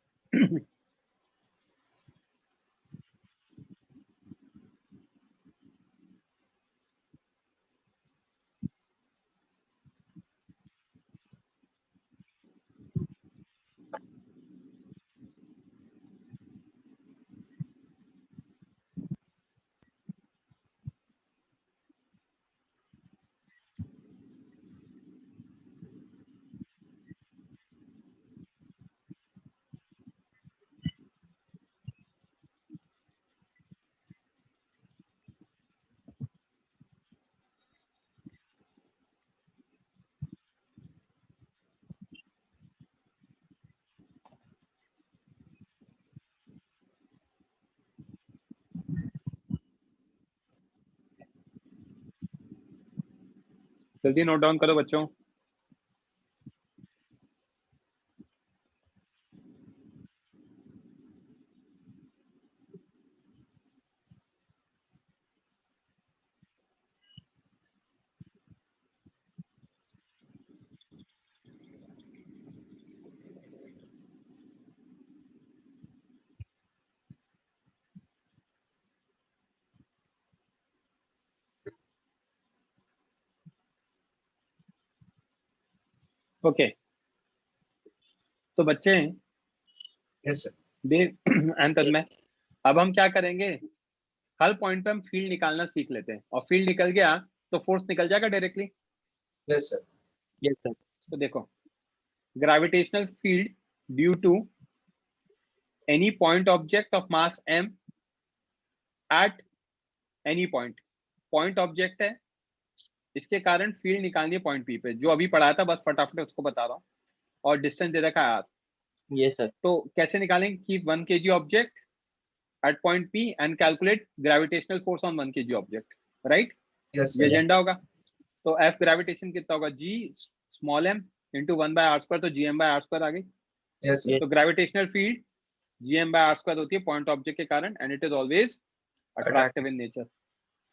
जल्दी नोट डाउन करो बच्चों। ओके तो बच्चे Yes, sir. देव एंड तन्मय, अब हम क्या करेंगे, हर पॉइंट पे हम फील्ड निकालना सीख लेते हैं, और फील्ड निकल गया तो फोर्स निकल जाएगा directly. Yes, sir. Yes sir. तो देखो, gravitational field due to any point object of mass m at any point, point object है, इसके कारण फील्ड निकालनी है पॉइंट p पे, जो अभी पढ़ाया था बस फटाफट उसको बता रहा हूँ, और डिस्टेंस दे रखा है r। ये सर। तो कैसे निकालेंगे, keep 1 kg object at point P and calculate gravitational force on 1 kg object, right? Yes, ये sir. एजेंडा होगा। तो F ग्रेविटेशन कितना होगा, G small m into 1/r² तो gm/r² आ गई। Yes, sir. तो ग्रेविटेशनल फील्ड gm/r² होती है पॉइंट ऑब्जेक्ट के कारण, and it is always attractive in nature.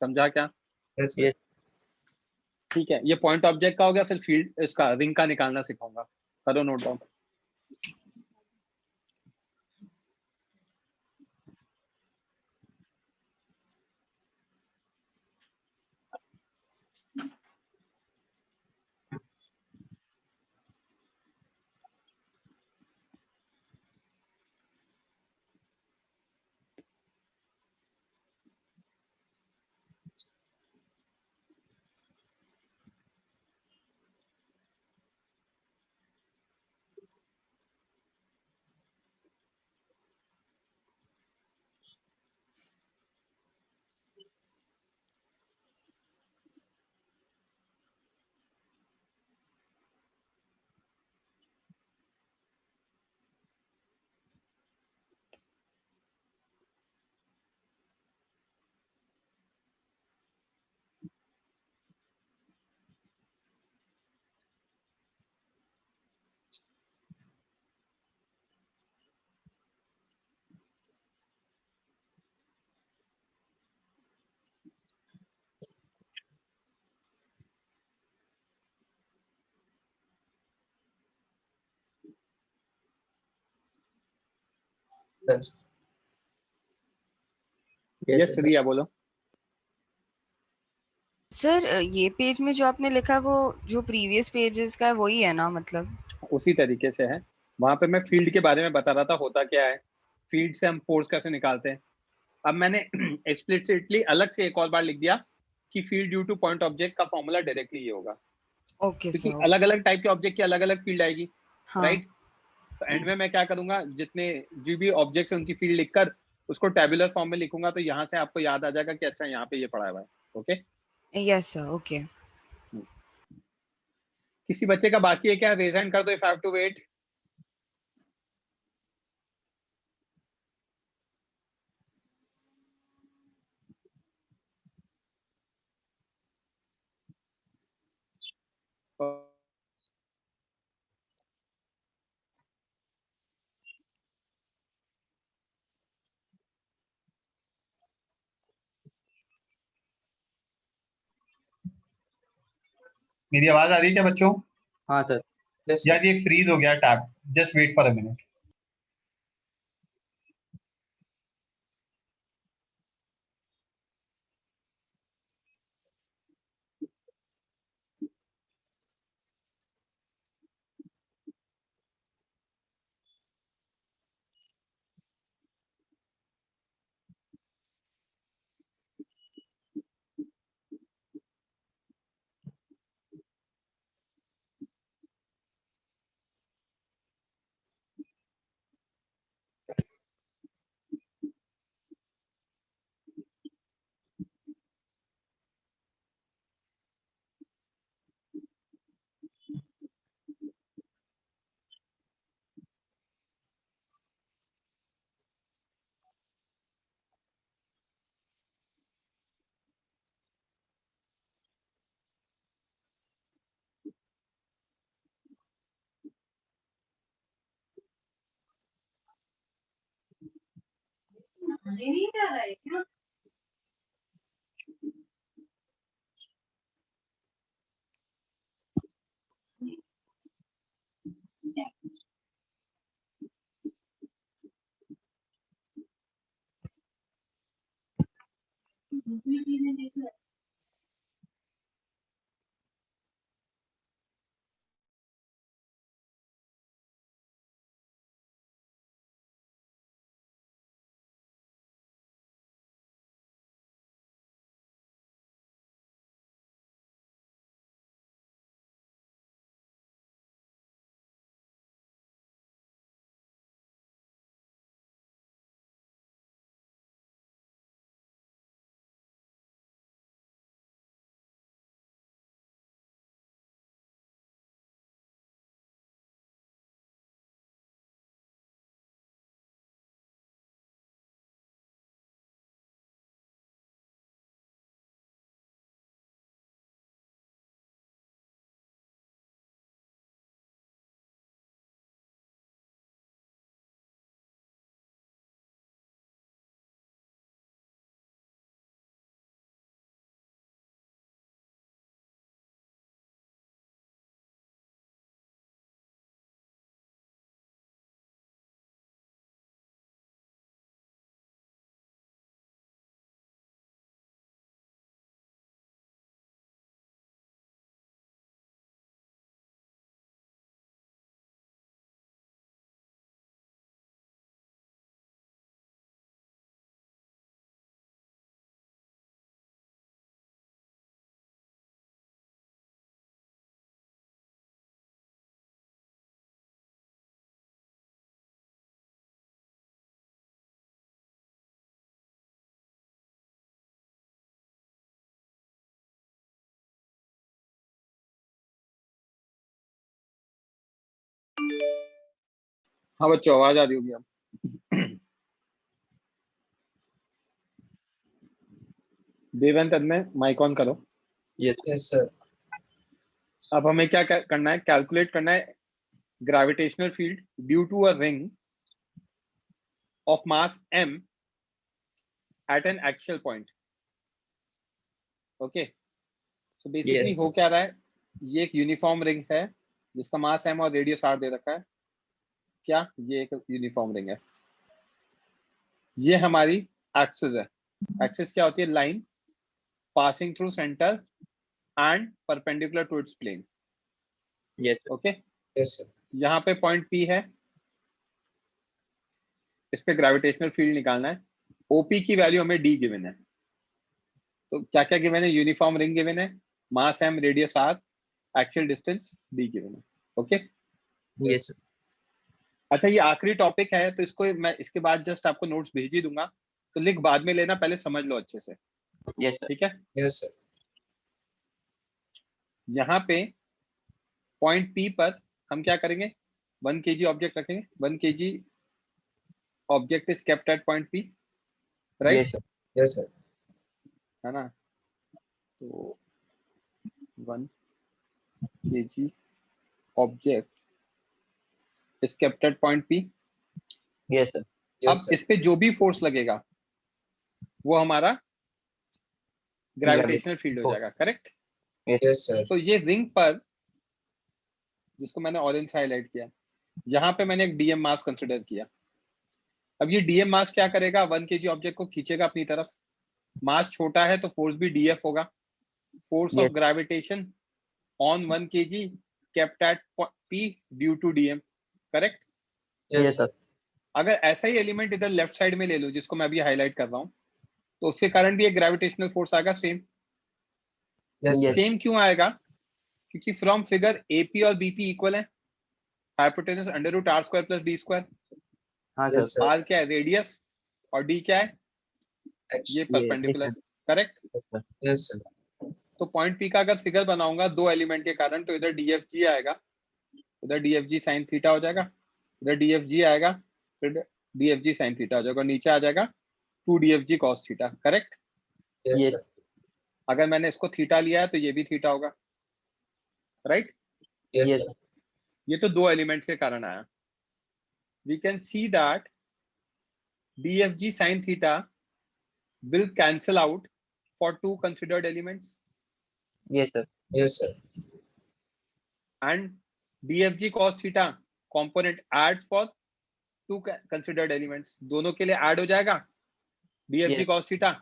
समझा क्या? Yes, sir. Yes. ठीक है, ये पॉइंट ऑब्जेक्ट का हो गया। फिर फील्ड इसका रिंग का निकालना सिखाऊंगा, करो note down. Done, sir. Yes Riya बोलो। सर ये पेज में जो आपने लिखा है वो जो प्रीवियस पेजेस का है वही है ना, मतलब? उसी तरीके से है। वहां पे मैं फील्ड के बारे में बता रहा था, होता क्या है, फील्ड से हम फोर्स कैसे निकालते हैं। अब मैंने एक्सप्लिसिटली अलग से एक और बार लिख दिया कि field due two point object का फॉर्मूला डायरेक्टली ये होगा, ओके क्योंकि सर। अलग अलग टाइप के ऑब्जेक्ट की अलग अलग फील्ड आएगी, हाँ राइट। तो एंड में मैं क्या करूंगा, जितने जो भी ऑब्जेक्ट्स हैं उनकी फील्ड लिखकर उसको टेबुलर फॉर्म में लिखूंगा, तो यहाँ से आपको याद आ जाएगा कि अच्छा यहाँ पे ये पढ़ा हुआ है। Okay, yes sir, okay. किसी बच्चे का बाकी है क्या? रेज हैंड कर दो if I have to wait. मेरी आवाज आ रही है क्या बच्चों? हाँ सर। Yes, sir. यार ये फ्रीज हो गया tab, just wait for a minute. हाँ बच्चों, आवाज आ रही होगी अब। देवेंद्र में माइक ऑन करो। Yes Yes, sir. अब हमें क्या करना है, कैलकुलेट करना है gravitational field due to a ring of mass m at an axial point. Okay, तो बेसिकली Yes, हो sir. क्या रहा है, ये एक यूनिफॉर्म रिंग है जिसका मास m और रेडियस r दे रखा है। क्या ये एक यूनिफॉर्म रिंग है? ये हमारी एक्सिस है। एक्सिस क्या होती है? Line passing through centre and perpendicular to its plane. Yes, sir. Okay, Yes, sir. यहाँ पे पॉइंट P है, इस पे ग्रेविटेशनल फील्ड निकालना है। ओपी की वैल्यू हमें D गिवन है। तो क्या क्या गिवन है? यूनिफॉर्म रिंग गिवन है, mass m, radius r, actual distance D given है। Okay, Yes, sir. अच्छा ये आखिरी टॉपिक है, तो इसको मैं इसके बाद जस्ट आपको नोट्स भेज ही दूंगा, तो लिख बाद में लेना, पहले समझ लो अच्छे से। Yes, sir. ठीक है, Yes, sir. यहाँ पे पॉइंट P पर हम क्या करेंगे? 1 kg ऑब्जेक्ट रखेंगे। 1 kg object is kept at point P, right? Yes, sir. Yes, sir. है ना? तो 1 kg object is kept at point P। Yes, sir. Yes, अब sir. इस पे जो भी फोर्स लगेगा वो हमारा ग्रेविटेशनल फील्ड हो force. जाएगा, करेक्ट? Yes, sir. तो ये रिंग पर, जिसको मैंने ऑरेंज हाईलाइट किया, यहाँ पे मैंने एक डीएम मास कंसिडर किया। अब ये डीएम मास क्या करेगा? 1 kg ऑब्जेक्ट को खींचेगा अपनी तरफ। मास छोटा है तो फोर्स भी डीएफ होगा। Force of Yes. Gravitation on 1 kg kept at P due to DM, correct? Yes, Yes, sir. अगर ऐसा ही एलिमेंट इधर लेफ्ट साइड में ले लूं, जिसको मैं अभी हाईलाइट कर रहा हूं, तो उसके कारण भी एक ग्रेविटेशनल फोर्स आएगा सेम। Yes, sir. सेम क्यों आएगा? क्योंकि फ्रॉम फिगर एपी और बीपी इक्वल है। Hypotenuse under root R square plus B square. हाँ सर. Yes, sir. आर क्या है? रेडियस, और डी क्या है? X. ये perpendicular, yes, correct? Yes, sir. Yes, sir. तो पॉइंट पी का अगर फिगर बनाऊंगा दो एलिमेंट के कारण, तो इधर डीएफजी आएगा, इधर डीएफजी साइन थीटा हो जाएगा, इधर डीएफजी आएगा, फिर डीएफजी साइन थीटा हो जाएगा, और नीचे आ जाएगा 2 DFG cos theta, correct? Yes, Yes. sir. अगर मैंने इसको थीटा लिया है तो ये भी थीटा होगा, राइट? Yes, Yes. sir. ये तो दो एलिमेंट्स के कारण आया। We can see that DFG sine theta will cancel out for 2 considered elements, Yes, sir. Yes, sir. and DFG cos theta component adds for 2 considered elements. दोनों के लिए add हो जाएगा DFG Yes. cos theta,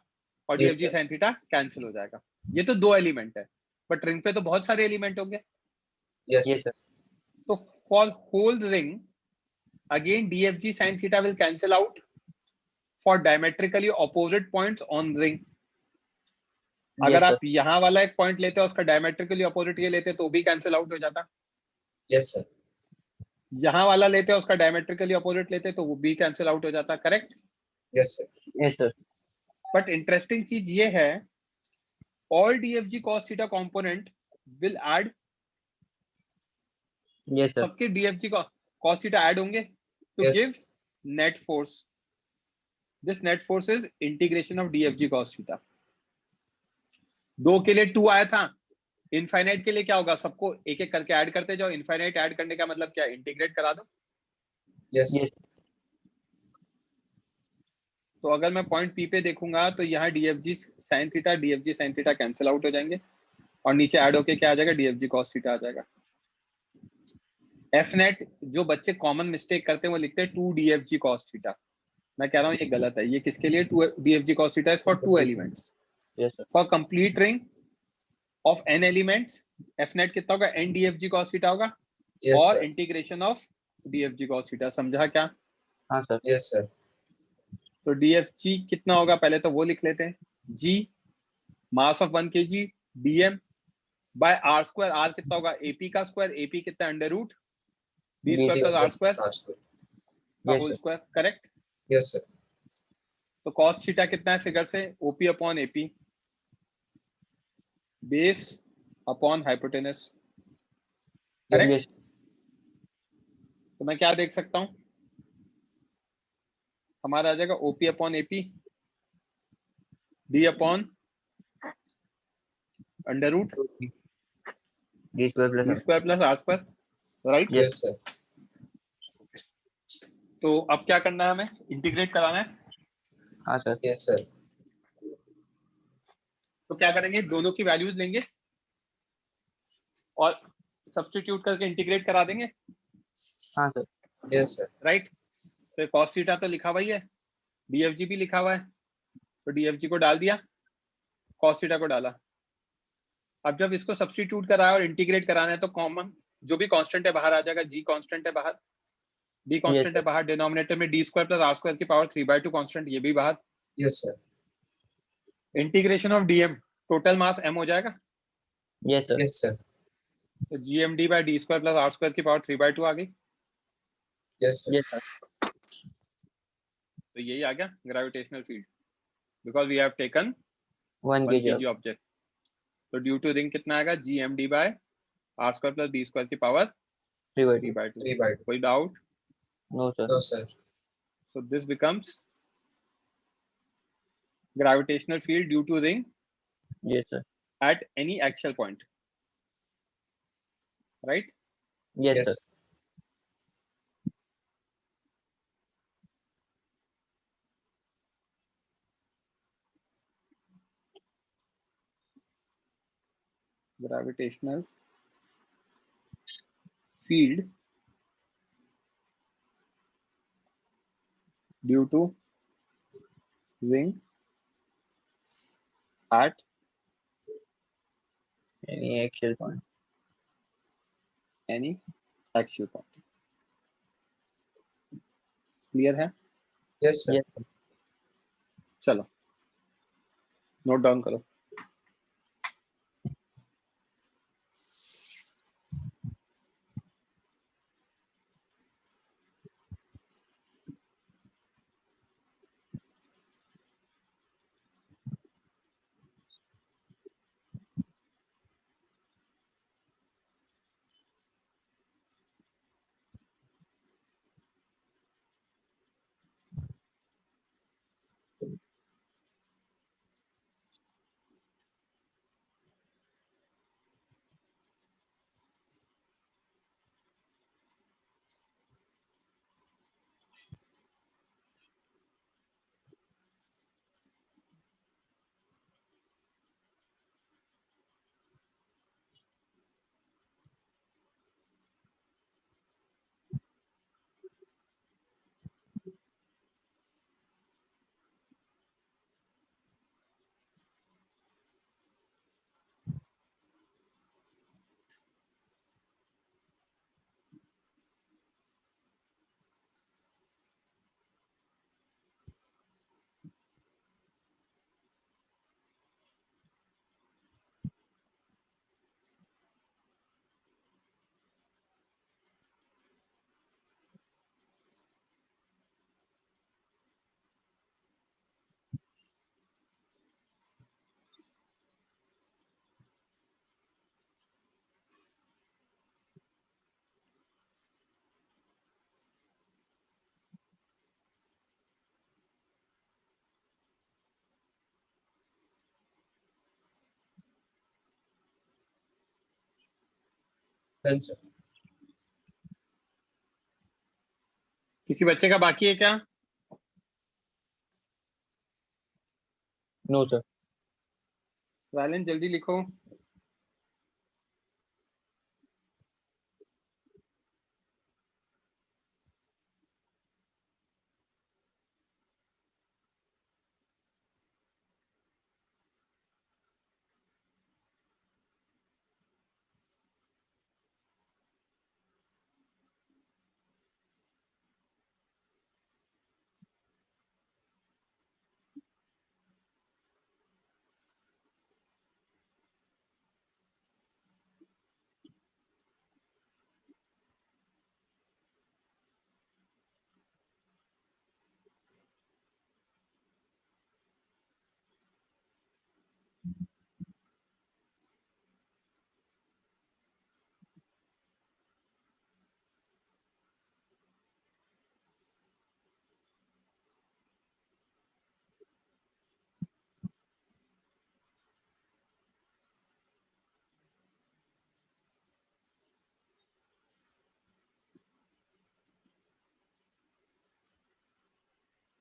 और Yes, DFG sir. sin theta cancel हो जाएगा। ये तो दो एलिमेंट है, बट रिंग पे तो बहुत सारे एलिमेंट होंगे। Yes, Yes, sir. sir. तो फॉर होल रिंग अगेन DFG sin theta will cancel out for diametrically opposite points on ring. अगर Yes, आप यहाँ वाला एक पॉइंट लेते हो, उसका डायमेट्रिकली अपोजिट ये लेते तो भी कैंसिल आउट हो जाता। Yes, sir. यहाँ वाला लेते हो, उसका डायमेट्रिकली अपोजिट लेते तो वो भी कैंसिल आउट हो जाता, correct? Yes, sir. Yes, sir. But interesting चीज ये है, all DFG cos theta component will add. Yes, sir. सबके डीएफजी कॉस थीटा ऐड होंगे to Yes. Give net force. This net force is integration of DFG cos theta. 2 के लिए 2 आया था, infinite के लिए क्या होगा? सबको एक एक करके ऐड करते जाओ। इनफाइनाइट ऐड करने का मतलब क्या? इंटीग्रेट करा दो। Yes. Yes. तो अगर मैं पॉइंट पी पे देखूंगा तो यहाँ DFG sine theta cancel out हो जाएंगे, और नीचे ऐड होके क्या आ जाएगा? डीएफजी कॉस थीटा आ जाएगा। एफ नेट जो बच्चे कॉमन मिस्टेक करते हैं वो लिखते हैं 2 डीएफजी कॉस थीटा। मैं कह रहा हूँ ये गलत है। ये किसके लिए? 2 DFG cos theta is for 2 elements. Yes, sir. For complete ring of n elements, F net कितना होगा? n डीएफजी कॉस थीटा होगा, Yes, और sir. Integration of DFG cos theta. समझा क्या? हाँ सर. Yes, sir. तो डीएफजी कितना होगा? पहले तो वो लिख लेते हैं, g mass of 1 kg dm by r square. r कितना होगा? ap का स्क्वायर। ap कितना? Under root b square Yes, plus sir. r square R square. का Yes, whole sir. Square, correct? Yes, sir. तो cos थीटा कितना है figure से? OP upon AP base upon hypotenuse, Yes. Correct? तो मैं क्या देख सकता हूं? हमारा आ जाएगा OP upon AP D upon under root D square B plus R. Square plus R square, right? Yes, sir. तो अब क्या करना है? हमें इंटीग्रेट कराना है। हाँ सर. Yes, sir. तो क्या करेंगे? दोनों की वैल्यूज लेंगे और सब्स्टिट्यूट करके इंटीग्रेट करा देंगे, हाँ सर. Yes, sir. राइट? तो cos थीटा तो लिखा हुआ ही है, DFG भी लिखा हुआ है, तो DFG को डाल दिया, cos थीटा को डाला। अब जब इसको सब्स्टिट्यूट कराया और इंटीग्रेट कराना है तो कॉमन जो भी कांस्टेंट है बाहर आ जाएगा, g कांस्टेंट है बाहर, d कांस्टेंट है बाहर, डिनोमिनेटर में d square plus r square की पावर 3/2 कांस्टेंट, ये भी बाहर। Yes, sir. Integration of dm, total mass m हो जाएगा, Yes, sir. Yes, sir. तो gmd by d square plus r square की पावर 3/2 आ गई। Yes, sir. Yes, sir. तो यही आ गया gravitational field, because we have taken 1 1 kg. kg object. तो ड्यू टू रिंग कितना आएगा, gmd by r square plus d square की पावर 3/2. 3/2। 3/2. कोई doubt? No, sir. No, sir. So this becomes gravitational field due to ring Yes, sir. at any axial point, right? Yes, Yes, sir. sir. Gravitational field due to ring at Any axial point. any axial point. Clear है? Yes, sir. Yes, sir. चलो note down करो। Done, sir. किसी बच्चे का बाकी है क्या? No, sir. वैलेंट जल्दी लिखो।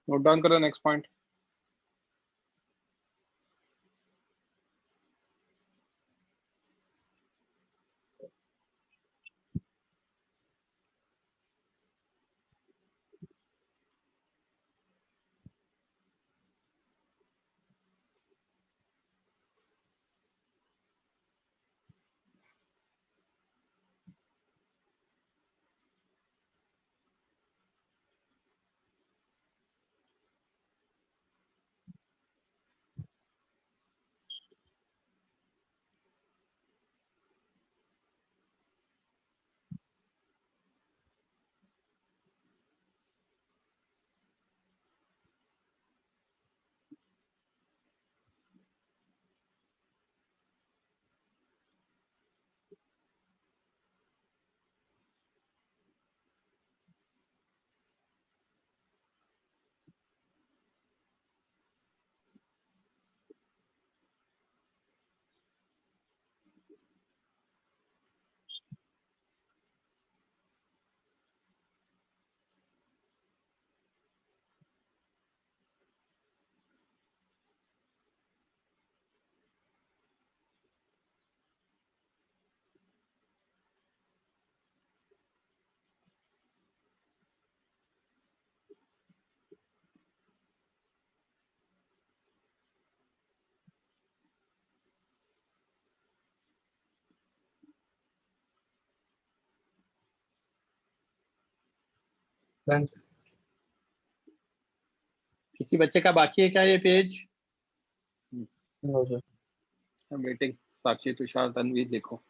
नोट डाउन करो नेक्स्ट पॉइंट। Done, sir. किसी बच्चे का बाकी है क्या ये पेज? No sir. Waiting. Sakshi, Tushar, Tanvi लिखो।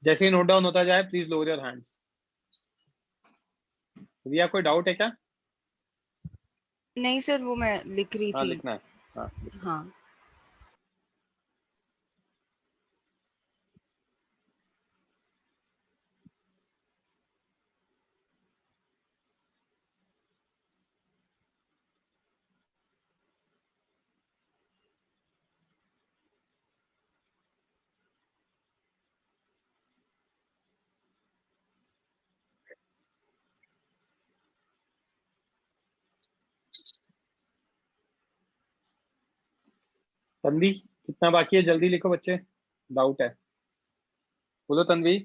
जैसे ही नोट डाउन होता जाए please lower your hands. Riya, कोई डाउट है क्या? नहीं सर, वो मैं लिख रही हाँ थी। लिखना है। हाँ हाँ। तन्वी, कितना बाकी है? जल्दी लिखो बच्चे, डाउट है। बोलो तन्वी।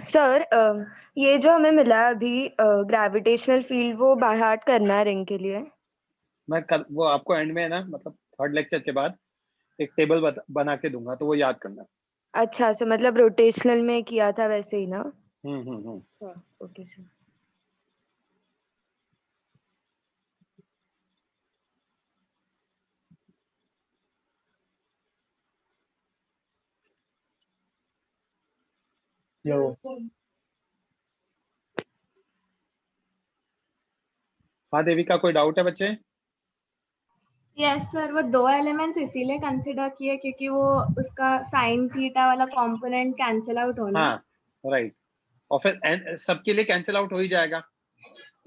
सर ये जो हमें मिला है अभी ग्रेविटेशनल फील्ड, वो बाय हार्ट करना है रिंग के लिए। मैं कल वो आपको एंड में है ना, मतलब थर्ड लेक्चर के बाद एक टेबल बना के दूंगा, तो वो याद करना। अच्छा सर, मतलब रोटेशनल में किया था वैसे ही ना? हम्म। हाँ, ओके सर। हाँ देविका, कोई डाउट है बच्चे? यस सर, वो दो एलिमेंट्स इसीलिए कंसिडर किए क्योंकि वो उसका साइन थीटा वाला कंपोनेंट कैंसिल आउट होना। हाँ राइट। और फिर सबके लिए कैंसिल आउट हो ही जाएगा।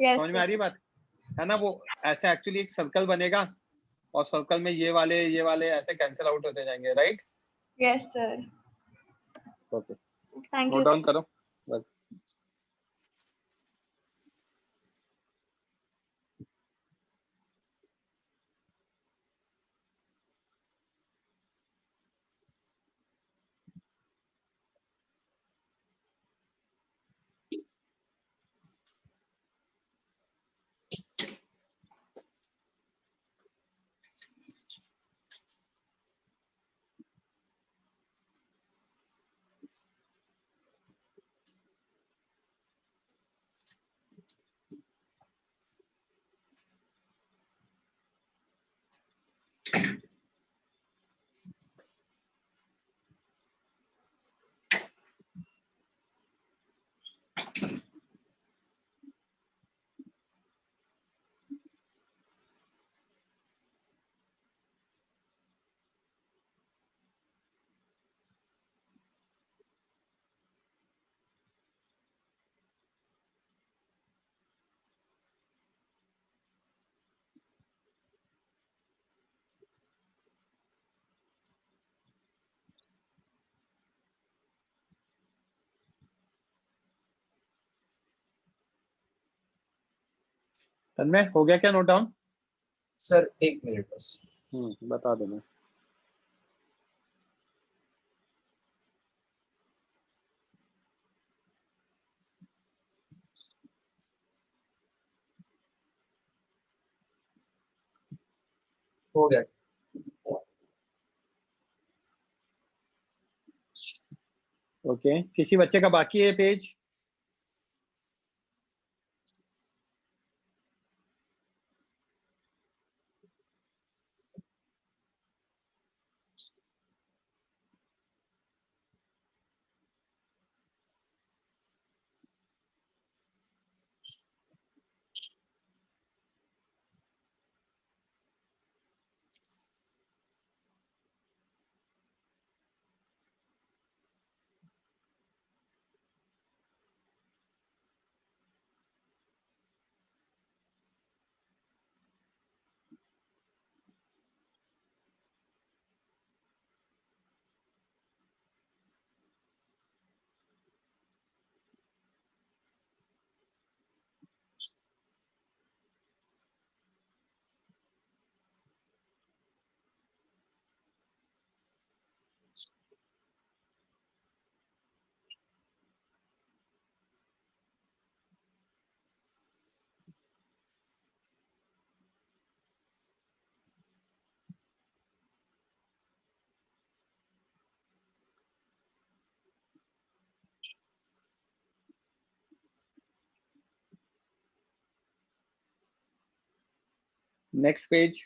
यस समझ में आ रही है बात? है ना? वो ऐसे एक्चुअली एक सर्कल बनेगा और सर्कल में ये वाले ऐसे कैंसिल आउट होते जाएंगे, right? Yes sir, okay, thank note you. Down करो बस। तन्मय, हो गया क्या नोट डाउन? सर 1 मिनट बस। बता देना। हो गया। ओके, किसी बच्चे का बाकी है पेज? Next page.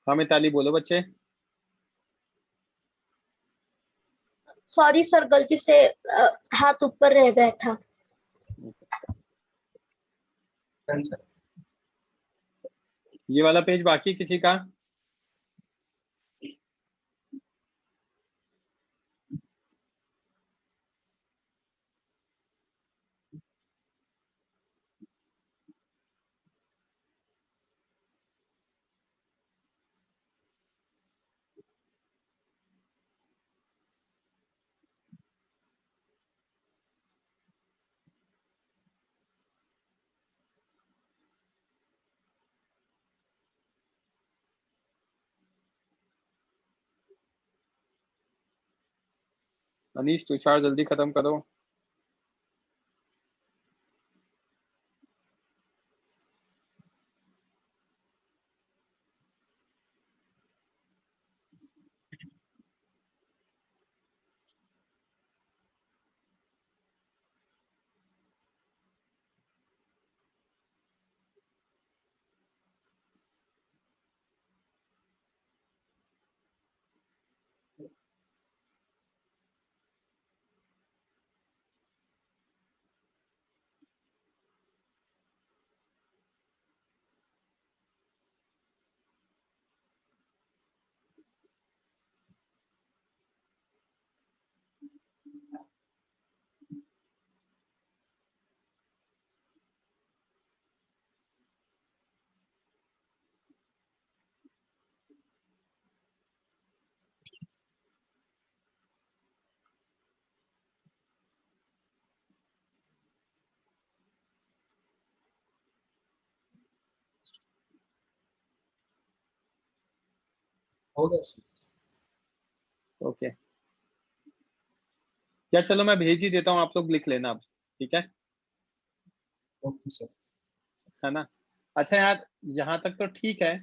हाँ मिताली बोलो बच्चे। सॉरी सर, गलती से हाथ ऊपर रह गया था। Done, sir. ये वाला पेज बाकी किसी का? अनीश तुषार जल्दी खत्म करो। हो गया सर। ओके या चलो मैं भेज ही देता हूँ, आप लोग लिख लेना अब, ठीक है? Okay sir. है ना? अच्छा यार यहाँ तक तो ठीक है।